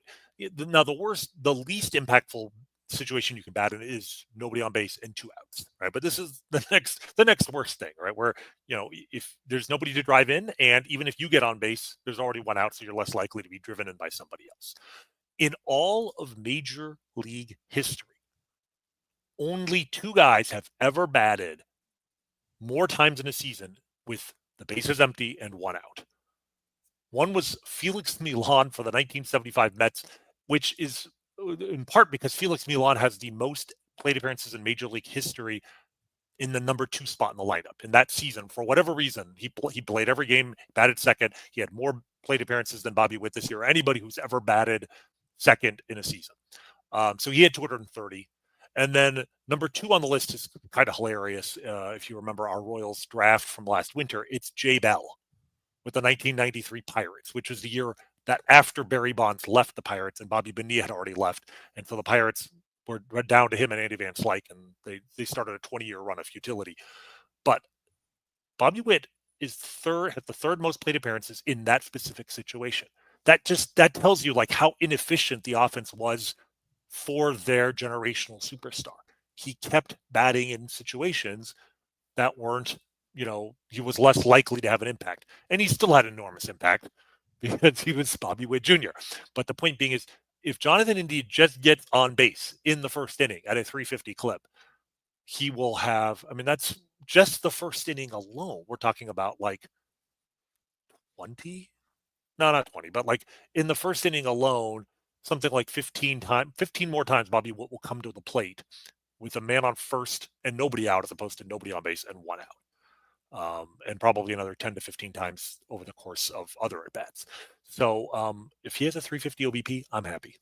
Now, the least impactful situation you can bat in is nobody on base and 2 outs, right? But this is the next worst thing, right? Where, if there's nobody to drive in, and even if you get on base, there's already 1 out, so you're less likely to be driven in by somebody else. In all of Major League history, only 2 guys have ever batted more times in a season with the bases empty and 1 out. One was Felix Millan for the 1975 Mets, which is in part because Felix Millan has the most plate appearances in Major League history in the number 2 spot in the lineup. In that season, for whatever reason, he played every game, batted second. He had more plate appearances than Bobby Witt this year, or anybody who's ever batted second in a season. So he had 230. And then number 2 on the list is kind of hilarious. If you remember our Royals draft from last winter, it's Jay Bell with the 1993 Pirates, which was the year that after Barry Bonds left the Pirates and Bobby Bonilla had already left. And so the Pirates were down to him and Andy Van Slyke, and they started a 20-year run of futility. But Bobby Witt has the third most plate appearances in that specific situation. That tells you like how inefficient the offense was for their generational superstar. He kept batting in situations that weren't, he was less likely to have an impact. And he still had enormous impact because he was Bobby Witt Jr. But the point being is, if Jonathan India just gets on base in the first inning at a 350 clip, he will have, that's just the first inning alone. We're talking about like 20? No, not 20, but like in the first inning alone, something like 15 more times Bobby Witt will come to the plate with a man on first and nobody out, as opposed to nobody on base and 1 out. And probably another 10 to 15 times over the course of other at-bats. So if he has a 350 OBP, I'm happy.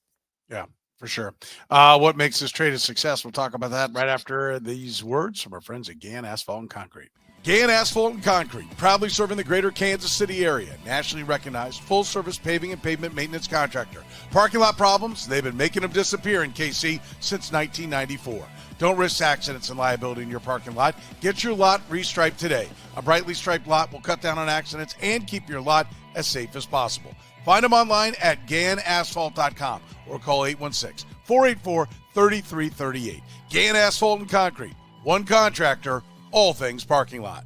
Yeah, for sure. What makes this trade a success? We'll talk about that right after these words from our friends at Gann Asphalt and Concrete. Gann Asphalt and Concrete, proudly serving the greater Kansas City area. Nationally recognized full-service paving and pavement maintenance contractor. Parking lot problems? They've been making them disappear in KC since 1994. Don't risk accidents and liability in your parking lot. Get your lot restriped today. A brightly striped lot will cut down on accidents and keep your lot as safe as possible. Find them online at GannAsphalt.com or call 816-484-3338. Gann Asphalt and Concrete. One contractor, all things parking lot.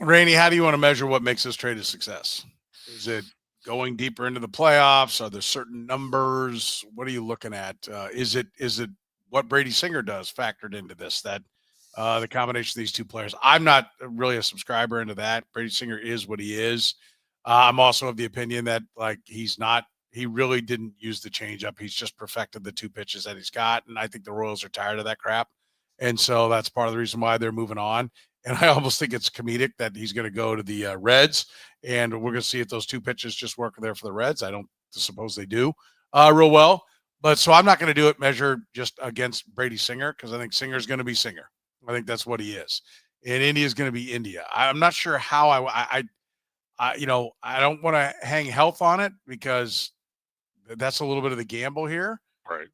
Rany, how do you want to measure what makes this trade a success? Is it going deeper into the playoffs? Are there certain numbers? What are you looking at? Is it what Brady Singer does factored into this, that The combination of these two players. I'm not really a subscriber into that. Brady Singer is what he is. I'm also of the opinion that like he really didn't use the changeup. He's just perfected the two pitches that he's got. And I think the Royals are tired of that crap. And so that's part of the reason why they're moving on. And I almost think it's comedic that he's going to go to the Reds, and we're going to see if those two pitches just work there for the Reds. I don't suppose they do real well. But so I'm not going to do it measured just against Brady Singer because I think Singer's going to be Singer. I think that's what he is. And India is going to be India. I'm not sure how I don't want to hang health on it because that's a little bit of the gamble here.
Right.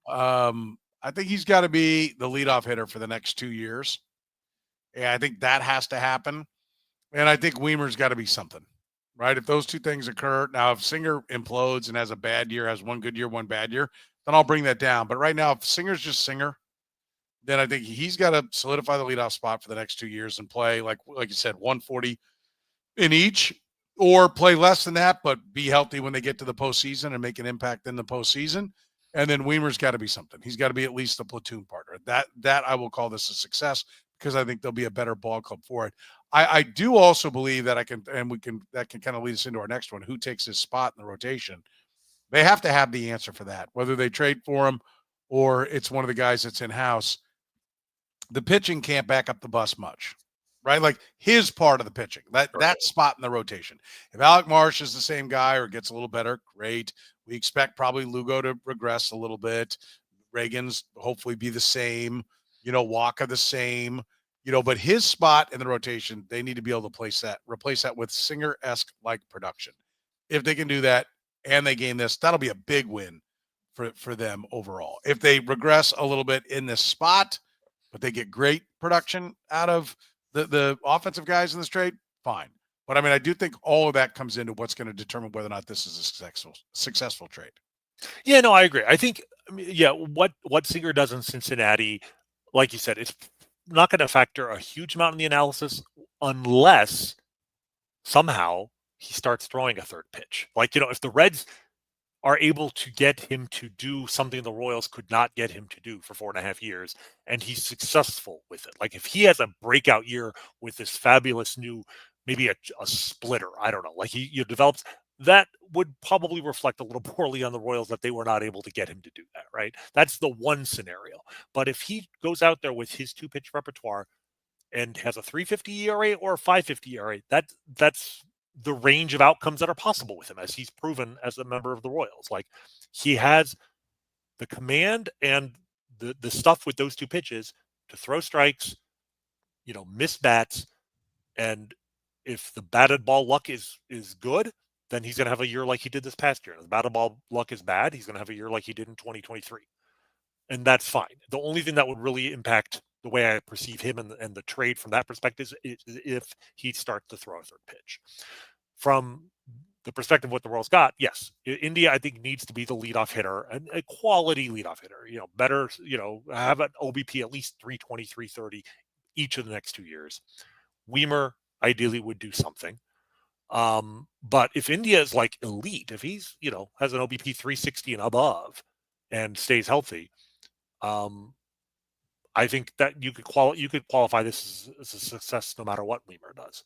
I think he's got to be the leadoff hitter for the next 2 years. And I think that has to happen. And I think Wiemer's got to be something, right? If those two things occur, now if Singer implodes and has a bad year, has one good year, one bad year, then I'll bring that down. But right now, if Singer's just Singer, then I think he's got to solidify the leadoff spot for the next 2 years and play, like you said, 140 in each, or play less than that, but be healthy when they get to the postseason and make an impact in the postseason. And then Wiemer's got to be something. He's got to be at least a platoon partner. That I will call this a success because I think there'll be a better ball club for it. I do also believe that that can kind of lead us into our next one. Who takes his spot in the rotation? They have to have the answer for that, whether they trade for him or it's one of the guys that's in house. The pitching can't back up the bus much, right? Like his part of the pitching, that spot in the rotation. If Alec Marsh is the same guy or gets a little better, great. We expect probably Lugo to regress a little bit. Reagan's hopefully be the same, Waka the same, but his spot in the rotation, they need to be able to replace that with Singer-esque like production. If they can do that and they gain this, that'll be a big win for them overall. If they regress a little bit in this spot, but they get great production out of the offensive guys in this trade, fine. But I mean, I do think all of that comes into what's going to determine whether or not this is a successful trade.
Yeah, no, I agree. I think, what Singer does in Cincinnati, like you said, it's not going to factor a huge amount in the analysis unless somehow he starts throwing a third pitch. Like, if the Reds are able to get him to do something the Royals could not get him to do for 4.5 years, and he's successful with it. Like if he has a breakout year with this fabulous new, maybe a splitter, I don't know, like he develops, that would probably reflect a little poorly on the Royals that they were not able to get him to do that, right? That's the one scenario. But if he goes out there with his two-pitch repertoire and has a 3.50 ERA or a 5.50 ERA, that's the range of outcomes that are possible with him, as he's proven as a member of the Royals. Like he has the command and the stuff with those two pitches to throw strikes, miss bats. And if the batted ball luck is good, then he's going to have a year like he did this past year. If the batted ball luck is bad, he's going to have a year like he did in 2023. And that's fine. The only thing that would really impact the way I perceive him and the trade from that perspective is if he starts to throw a third pitch. From the perspective of what the Royals got, yes, India, I think, needs to be the leadoff hitter, and a quality leadoff hitter, better, have an OBP at least 320, 330 each of the next 2 years. Wiemer ideally would do something. But if India is like elite, if he's, has an OBP 360 and above and stays healthy, I think that you could qualify this as a success no matter what Wiemer does.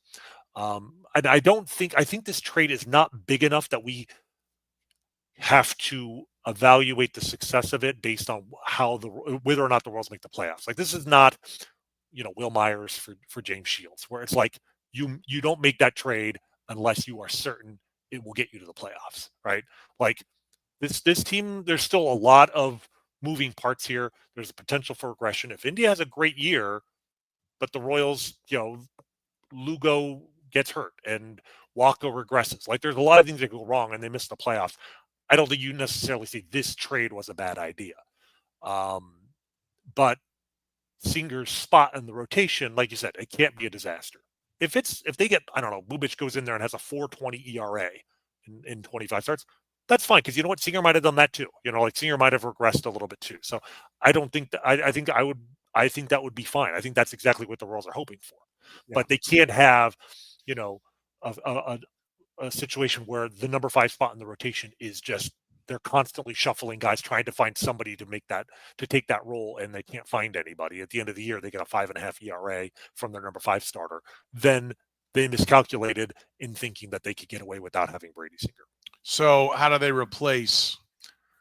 And I think this trade is not big enough that we have to evaluate the success of it based on whether or not the Royals make the playoffs. Like this is not, Will Myers for James Shields, where it's like you don't make that trade unless you are certain it will get you to the playoffs, right? Like this team, there's still a lot of moving parts here. There's a potential for regression. If India has a great year, but the Royals, Lugo gets hurt and Waka regresses. Like there's a lot of things that go wrong and they miss the playoffs. I don't think you necessarily say this trade was a bad idea. But Singer's spot in the rotation, like you said, it can't be a disaster. If they get, I don't know, Bubic goes in there and has a 4.20 ERA in 25 starts, that's fine, because you know what, Singer might have done that too. Like Singer might have regressed a little bit too. So I don't think that I think that would be fine. I think that's exactly what the Royals are hoping for. Yeah. But they can't have, a situation where the number 5 spot in the rotation is just they're constantly shuffling guys, trying to find somebody to take that role, and they can't find anybody. At the end of the year, they get a 5.5 ERA from their number 5 starter. Then they miscalculated in thinking that they could get away without having Brady Singer.
So how do they replace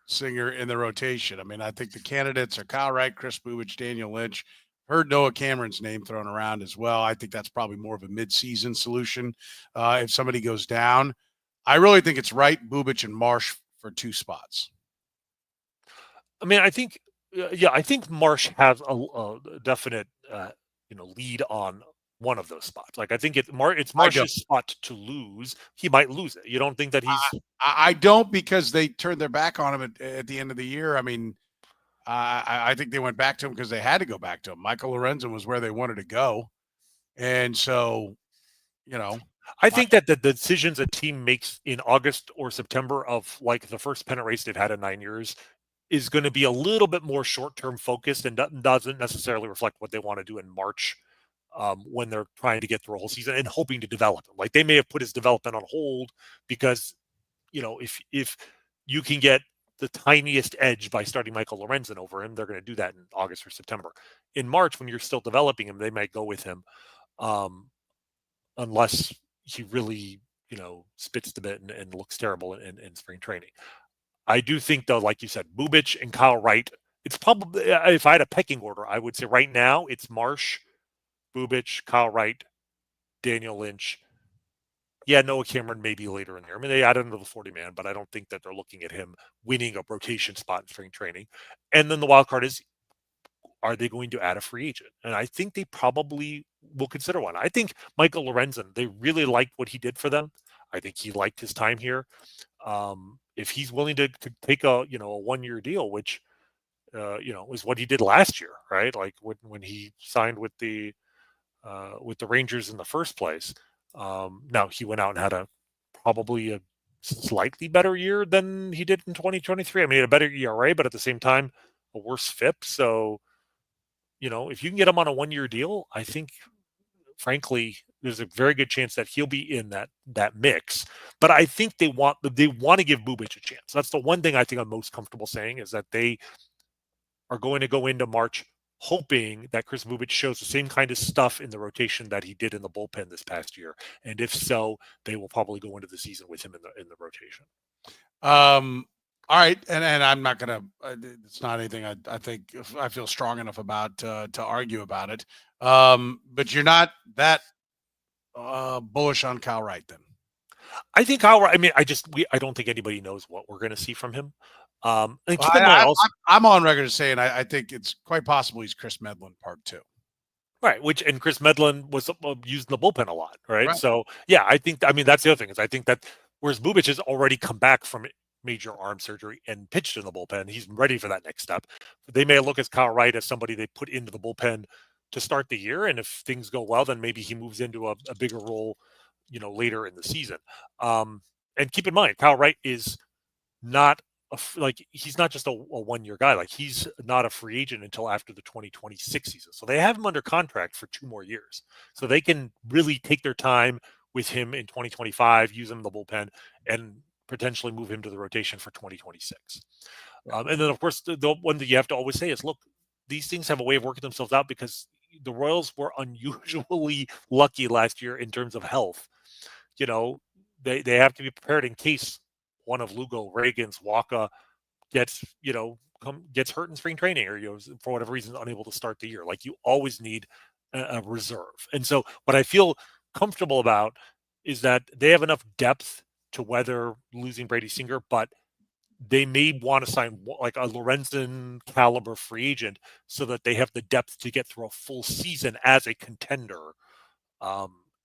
Singer in the rotation? I mean, I think the candidates are Kyle Wright, Chris Bubic, Daniel Lynch. Heard Noah Cameron's name thrown around as well. I think that's probably more of a mid-season solution if somebody goes down. I really think it's Wright, Bubic, and Marsh for 2 spots.
I mean, I think Marsh has a definite, lead on one of those spots. Like, I think it's Marsh's spot to lose. He might lose it. You don't think that he's?
I don't, because they turned their back on him at the end of the year. I mean, I think they went back to him because they had to go back to him. Michael Lorenzen was where they wanted to go. And so,
I think that the decisions a team makes in August or September of, like, the first pennant race they've had in 9 years is going to be a little bit more short-term focused and doesn't necessarily reflect what they want to do in March when they're trying to get through a whole season and hoping to develop him. Like, they may have put his development on hold because, if you can get the tiniest edge by starting Michael Lorenzen over him, they're going to do that in August or September. In March, when you're still developing him, they might go with him unless he really, spits the bit and looks terrible in spring training. I do think, though, like you said, Bubic and Kyle Wright, it's probably, if I had a pecking order, I would say right now it's Marsh, Bubic, Kyle Wright, Daniel Lynch. Yeah, Noah Cameron maybe later in there. I mean, they added him to the 40-man, but I don't think that they're looking at him winning a rotation spot in spring training. And then the wild card is, are they going to add a free agent? And I think they probably will consider one. I think Michael Lorenzen, they really liked what he did for them. I think he liked his time here. If he's willing to take a 1-year deal, which is what he did last year, right? Like when he signed with the Rangers in the first place. Now he went out and had probably a slightly better year than he did in 2023. I mean, he had a better ERA, but at the same time, a worse FIP. So, if you can get him on a 1-year deal, I think, frankly, there's a very good chance that he'll be in that mix. But I think they want to give Bubic a chance. That's the one thing I think I'm most comfortable saying, is that they are going to go into March hoping that Chris Bubic shows the same kind of stuff in the rotation that he did in the bullpen this past year. And if so, they will probably go into the season with him in the rotation.
All right, and I'm not gonna. It's not anything I think I feel strong enough about to argue about it. But you're not that bullish on Kyle Wright, then?
I think Kyle Wright. I mean, I don't think anybody knows what we're going to see from him. And keep in mind also,
I'm on record as saying I think it's quite possible he's Chris Medlin Part 2.
Right, and Chris Medlin was used in the bullpen a lot, right? So yeah, that's the other thing, is I think that whereas Bubic has already come back from major arm surgery and pitched in the bullpen, he's ready for that next step. They may look at Kyle Wright as somebody they put into the bullpen to start the year, and if things go well, then maybe he moves into a bigger role, later in the season. And keep in mind, Kyle Wright is not he's not just a 1-year guy. Like, he's not a free agent until after the 2026 season. So they have him under contract for 2 more years. So they can really take their time with him in 2025, use him in the bullpen, and potentially move him to the rotation for 2026. And then, of course, the one that you have to always say is, look, these things have a way of working themselves out, because the Royals were unusually lucky last year in terms of health. They have to be prepared in case one of Lugo, Reagan's, Waka gets hurt in spring training, or for whatever reason unable to start the year. Like, you always need a reserve. And so what I feel comfortable about is that they have enough depth to weather losing Brady Singer, but they may want to sign like a Lorenzen caliber free agent so that they have the depth to get through a full season as a contender,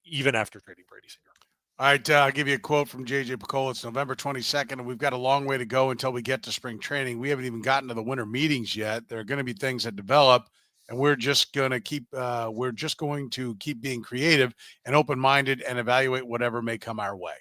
even after trading Brady Singer.
All right, I'll give you a quote from JJ Picola. It's November 22nd, and we've got a long way to go until we get to spring training. We haven't even gotten to the winter meetings yet. There are going to be things that develop, and we're just going to keep being creative and open-minded and evaluate whatever may come our way.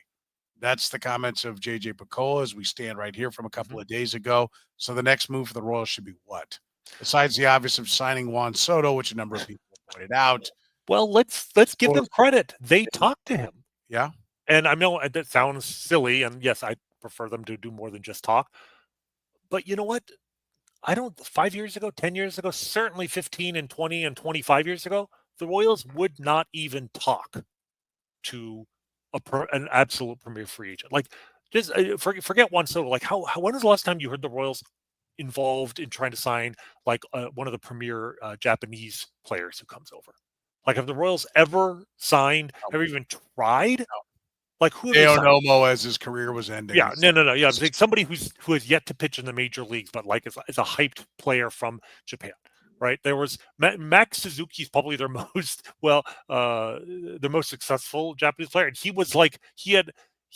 That's the comments of JJ Picola as we stand right here from a couple of days ago. So the next move for the Royals should be what? Besides the obvious of signing Juan Soto, which a number of people pointed out.
Well, let's give them credit. They talked to him.
Yeah.
And I know that sounds silly, and yes, I prefer them to do more than just talk. But you know what? 5 years ago, 10 years ago, certainly 15 and 20 and 25 years ago, the Royals would not even talk to an absolute premier free agent. Like, just forget Juan Soto. Like, when was the last time you heard the Royals involved in trying to sign like one of the premier Japanese players who comes over? Like, have the Royals ever signed, ever even tried? Like, who have they signed?
Aonomo as his career was ending.
Yeah, no. Yeah, like somebody who has yet to pitch in the major leagues, but like is a hyped player from Japan, right? There was Max Suzuki's probably their most their most successful Japanese player, and he was like he had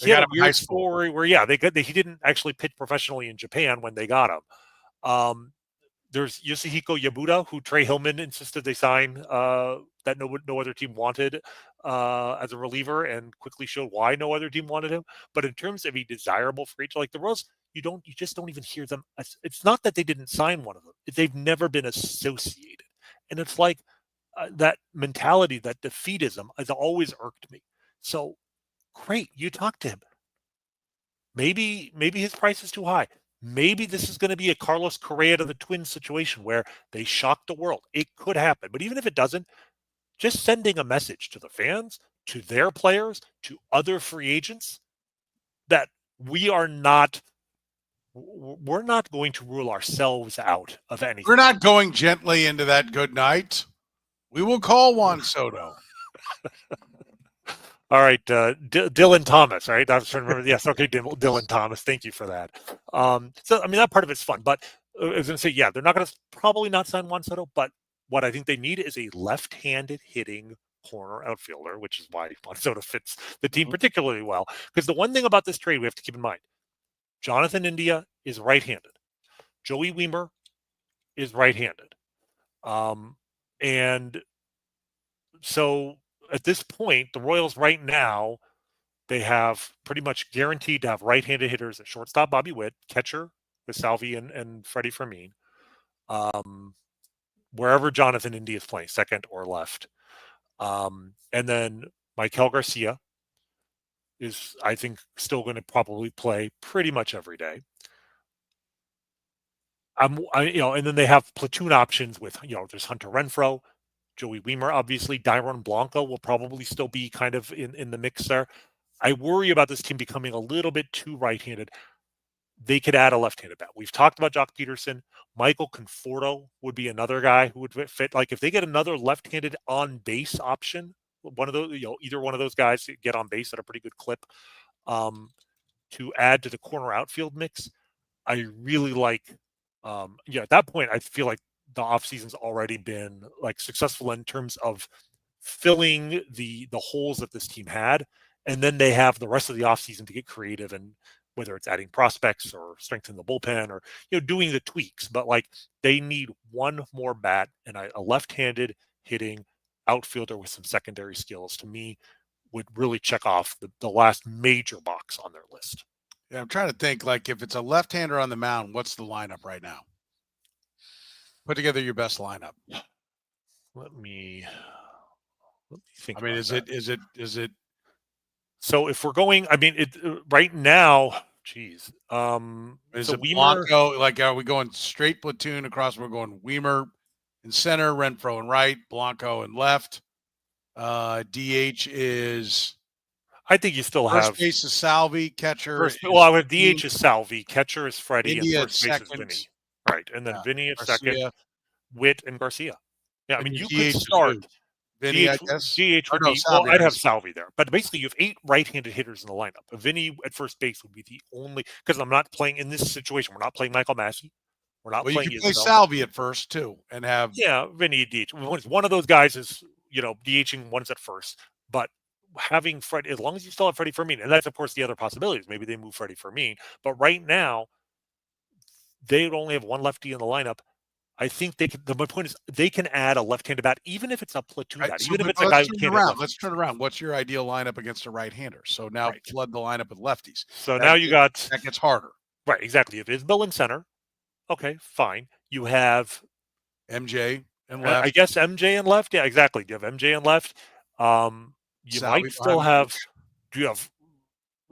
a weird story where he didn't actually pitch professionally in Japan when they got him. There's Yoshihiko Yabuda, who Trey Hillman insisted they sign that no other team wanted as a reliever, and quickly showed why no other team wanted him. But in terms of a desirable free agent, like the Royals, you just don't even hear them. It's not that they didn't sign one of them; they've never been associated, and it's like that mentality, that defeatism, has always irked me. So great, you talk to him. Maybe his price is too high. Maybe this is going to be a Carlos Correa to the Twins situation where they shock the world. It could happen. But even if it doesn't, just sending a message to the fans, to their players, to other free agents that we're not going to rule ourselves out of anything.
We're not going gently into that good night. We will call Juan Soto.
All right, Dylan Thomas. All right, I was trying to remember. Yes, okay, Dylan Thomas. Thank you for that. So I mean, that part of it's fun, but I was going to say, they're not going to probably not sign Juan Soto, but what I think they need is a left-handed hitting corner outfielder, which is why Juan Soto fits the team particularly well. Because the one thing about this trade we have to keep in mind, Jonathan India is right-handed. Joey Wiemer is right-handed, and so. At this point, the Royals right now, they have pretty much guaranteed to have right-handed hitters at shortstop, Bobby Witt, catcher with Salvi and Freddie Fermin, wherever Jonathan India is playing, second or left. And then Michael Garcia is, I think, still going to probably play pretty much every day. And then they have platoon options with, there's Hunter Renfroe, Joey Wiemer, obviously. Dairon Blanco will probably still be kind of in the mix there. I worry about this team becoming a little bit too right-handed. They could add a left-handed bat. We've talked about Jock Peterson. Michael Conforto would be another guy who would fit. Like, if they get another left-handed on-base option, one of those, either one of those guys get on base at a pretty good clip, to add to the corner outfield mix, I really like. At that point, I feel like the offseason's already been like successful in terms of filling the holes that this team had. And then they have the rest of the offseason to get creative, and whether it's adding prospects or strengthening the bullpen or, doing the tweaks. But like, they need one more bat, and a left-handed hitting outfielder with some secondary skills, to me, would really check off the last major box on their list.
Yeah, I'm trying to think, like, if it's a left-hander on the mound, what's the lineup right now? Put together your best lineup.
Let me think.
I mean, is it?
So if we're going, I mean, right now, geez.
Is
so
it
Wiemer,
Blanco? Like, are we going straight platoon across? We're going Wiemer in center, Renfroe in right, Blanco in left. DH is.
I think you still
first
have.
First base is Salvi, catcher.
I would DH is Salvi, catcher is Freddie,
India
and first base is Vinny. Right, and then Vinny is
Garcia.
Second, Witt and Garcia. Yeah, I mean, you could
DH
start.
Vinny, I guess.
DH would be,
Salvi,
I'd have Salvi there. But basically, you have 8 right-handed hitters in the lineup. Vinny at first base would be the only, because I'm not playing in this situation. We're not playing Michael Massey. We're not playing.
You can play Salvi at first too, and have
Vinny DH. One of those guys is DHing, one's at first, but having Freddie, as long as you still have Freddie Fermin, and that's of course the other possibilities. Maybe they move Freddie Fermin, but right now they would only have one lefty in the lineup. I think they can. My point is, they can add a left-handed bat, even if it's a platoon bat, even if it's a guy who can't.
Let's turn around. What's your ideal lineup against a right-hander? So now flood the lineup with lefties.
So now you got
that gets harder.
Right, exactly. If it's Bill in center, okay, fine. You have
MJ and left.
I guess MJ and left. Yeah, exactly. You have MJ and left. You might still have. Do you have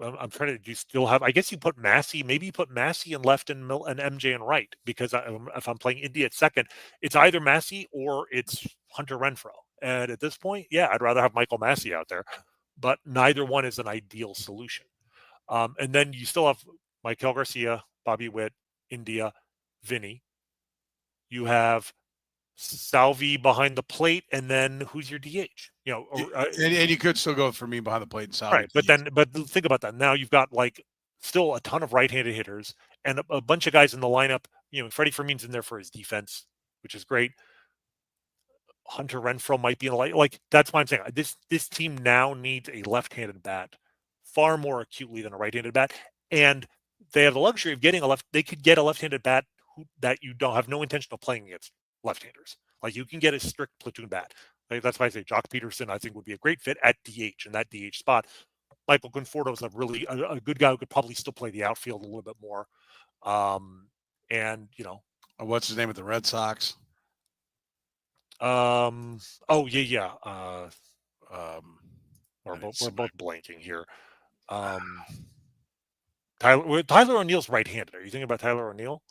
I'm trying to. Do you still have? I guess you put Massey. Maybe you put Massey in left and MJ in right, because if I'm playing India at second, it's either Massey or it's Hunter Renfroe. And at this point, yeah, I'd rather have Michael Massey out there, but neither one is an ideal solution. And then you still have Michael Garcia, Bobby Witt, India, Vinny. You have Salvi behind the plate, and then who's your DH?
And you could still go for me behind the plate and Salvi.
Right, but think about that. Now you've got like still a ton of right-handed hitters and a bunch of guys in the lineup. Freddie Fermin's in there for his defense, which is great. Hunter Renfroe might be in the light. Like, that's why I'm saying this team now needs a left-handed bat far more acutely than a right-handed bat, and they have the luxury of getting they could get a left-handed bat that you don't have no intention of playing against left-handers. Like, you can get a strict platoon bat. Like, that's why I say Jock Peterson, I think, would be a great fit at DH in that DH spot. Michael Conforto is a good guy who could probably still play the outfield a little bit more. And
what's his name with the Red Sox?
We're both blanking here. Tyler O'Neill's right-handed. Are you thinking about Tyler O'Neill?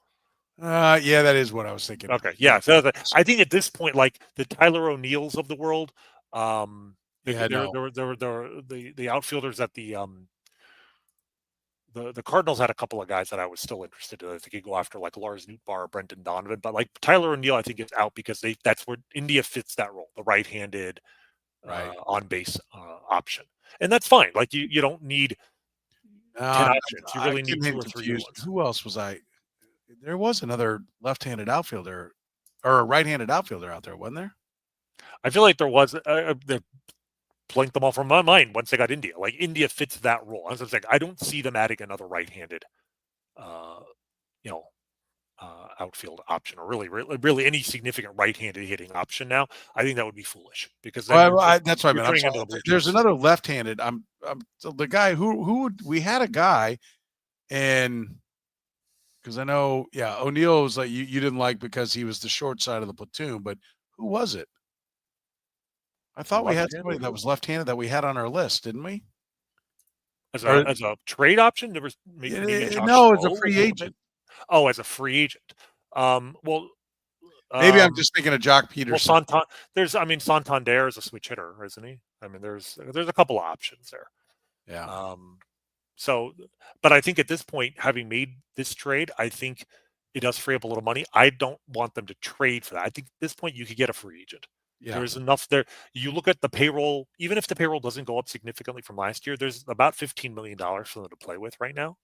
Yeah, that is what I was thinking.
Okay, yeah. So I think at this point, like the Tyler O'Neills of the world, the outfielders at the Cardinals had a couple of guys that I was still interested in. I think you go after like Lars Nootbaar or Brendan Donovan, but like Tyler O'Neill, I think is out because that's where India fits that role, the right-handed on base option, and that's fine. Like you don't need 10 options. You really need 2 or 3 ones.
Who else was I? There was another left-handed outfielder or a right-handed outfielder out there, wasn't there?
I feel like there was. They blanked them all from my mind once they got India. Like, India fits that role. As I was saying, I don't see them adding another right-handed, outfield option, or really any significant right-handed hitting option now. I think that would be foolish because
that's what I meant. There's another left-handed. I'm the guy who we had a guy, and because I know, O'Neill was like you didn't like because he was the short side of the platoon, but who was it? I thought we had somebody that was left-handed that we had on our list, didn't we?
As a trade option, there was maybe
as a free agent.
Oh, as a free agent.
Maybe I'm just thinking of Jock Peterson.
Well, Santander is a switch hitter, isn't he? I mean, there's a couple of options there.
Yeah.
But I think at this point, having made this trade, I think it does free up a little money. I don't want them to trade for that. I think at this point you could get a free agent. Yeah. There's enough there. You look at the payroll, even if the payroll doesn't go up significantly from last year, there's about $15 million for them to play with right now.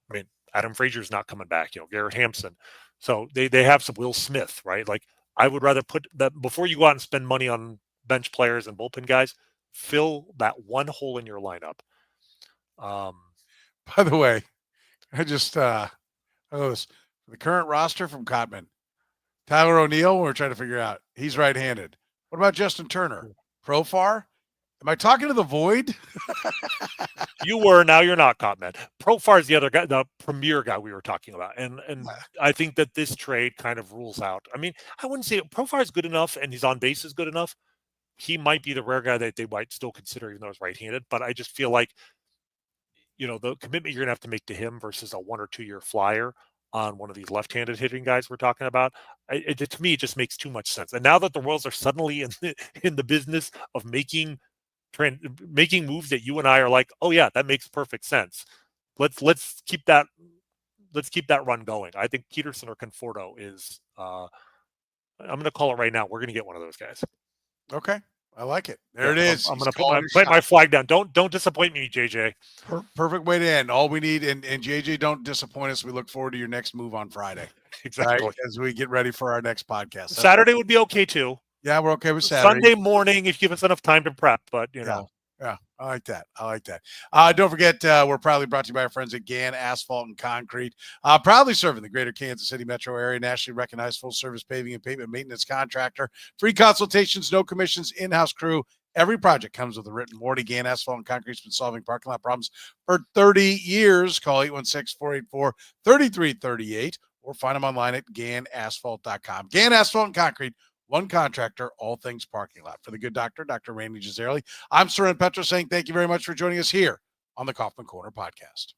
I mean, Adam Frazier's not coming back, Garrett Hampson. So they have some Will Smith, right? Like, I would rather put that before you go out and spend money on bench players and bullpen guys, fill that one hole in your lineup.
By the way, I just the current roster from Cotman. Tyler O'Neill, we're trying to figure out. He's right-handed. What about Justin Turner? Profar? Am I talking to the void?
You were, now you're not, Cotman. Profar is the other guy, the premier guy we were talking about. And I think that this trade kind of rules out. I mean, I wouldn't say Profar is good enough and he's on base is good enough. He might be the rare guy that they might still consider, even though he's right-handed. But I just feel like, the commitment you're going to have to make to him versus a 1 or 2 year flyer on one of these left-handed hitting guys we're talking about, to me, it just makes too much sense. And now that the Royals are suddenly in the business of making moves that you and I are like, oh yeah, that makes perfect sense. Let's keep that run going. I think Peterson or Conforto is. I'm going to call it right now. We're going to get one of those guys.
Okay. I like it. There it is.
I'm going to put my flag down. Don't disappoint me, JJ.
Perfect way to end. All we need, and JJ, don't disappoint us. We look forward to your next move on Friday.
Exactly.
Right? As we get ready for our next podcast.
Saturday would be okay too.
Yeah, we're okay with Saturday.
Sunday morning, if you give us enough time to prep, but
Yeah, I like that. Don't forget, we're proudly brought to you by our friends at Gann Asphalt and Concrete. Proudly serving the greater Kansas City metro area, nationally recognized full-service paving and pavement maintenance contractor. Free consultations, no commissions, in-house crew. Every project comes with a written warranty. Gann Asphalt and Concrete's been solving parking lot problems for 30 years. Call 816-484-3338 or find them online at GannAsphalt.com. Gann Asphalt and Concrete. One contractor, all things parking lot. For the good doctor, Dr. Rany Jazayerli, I'm Soren Petro saying thank you very much for joining us here on the Kaufman Corner podcast.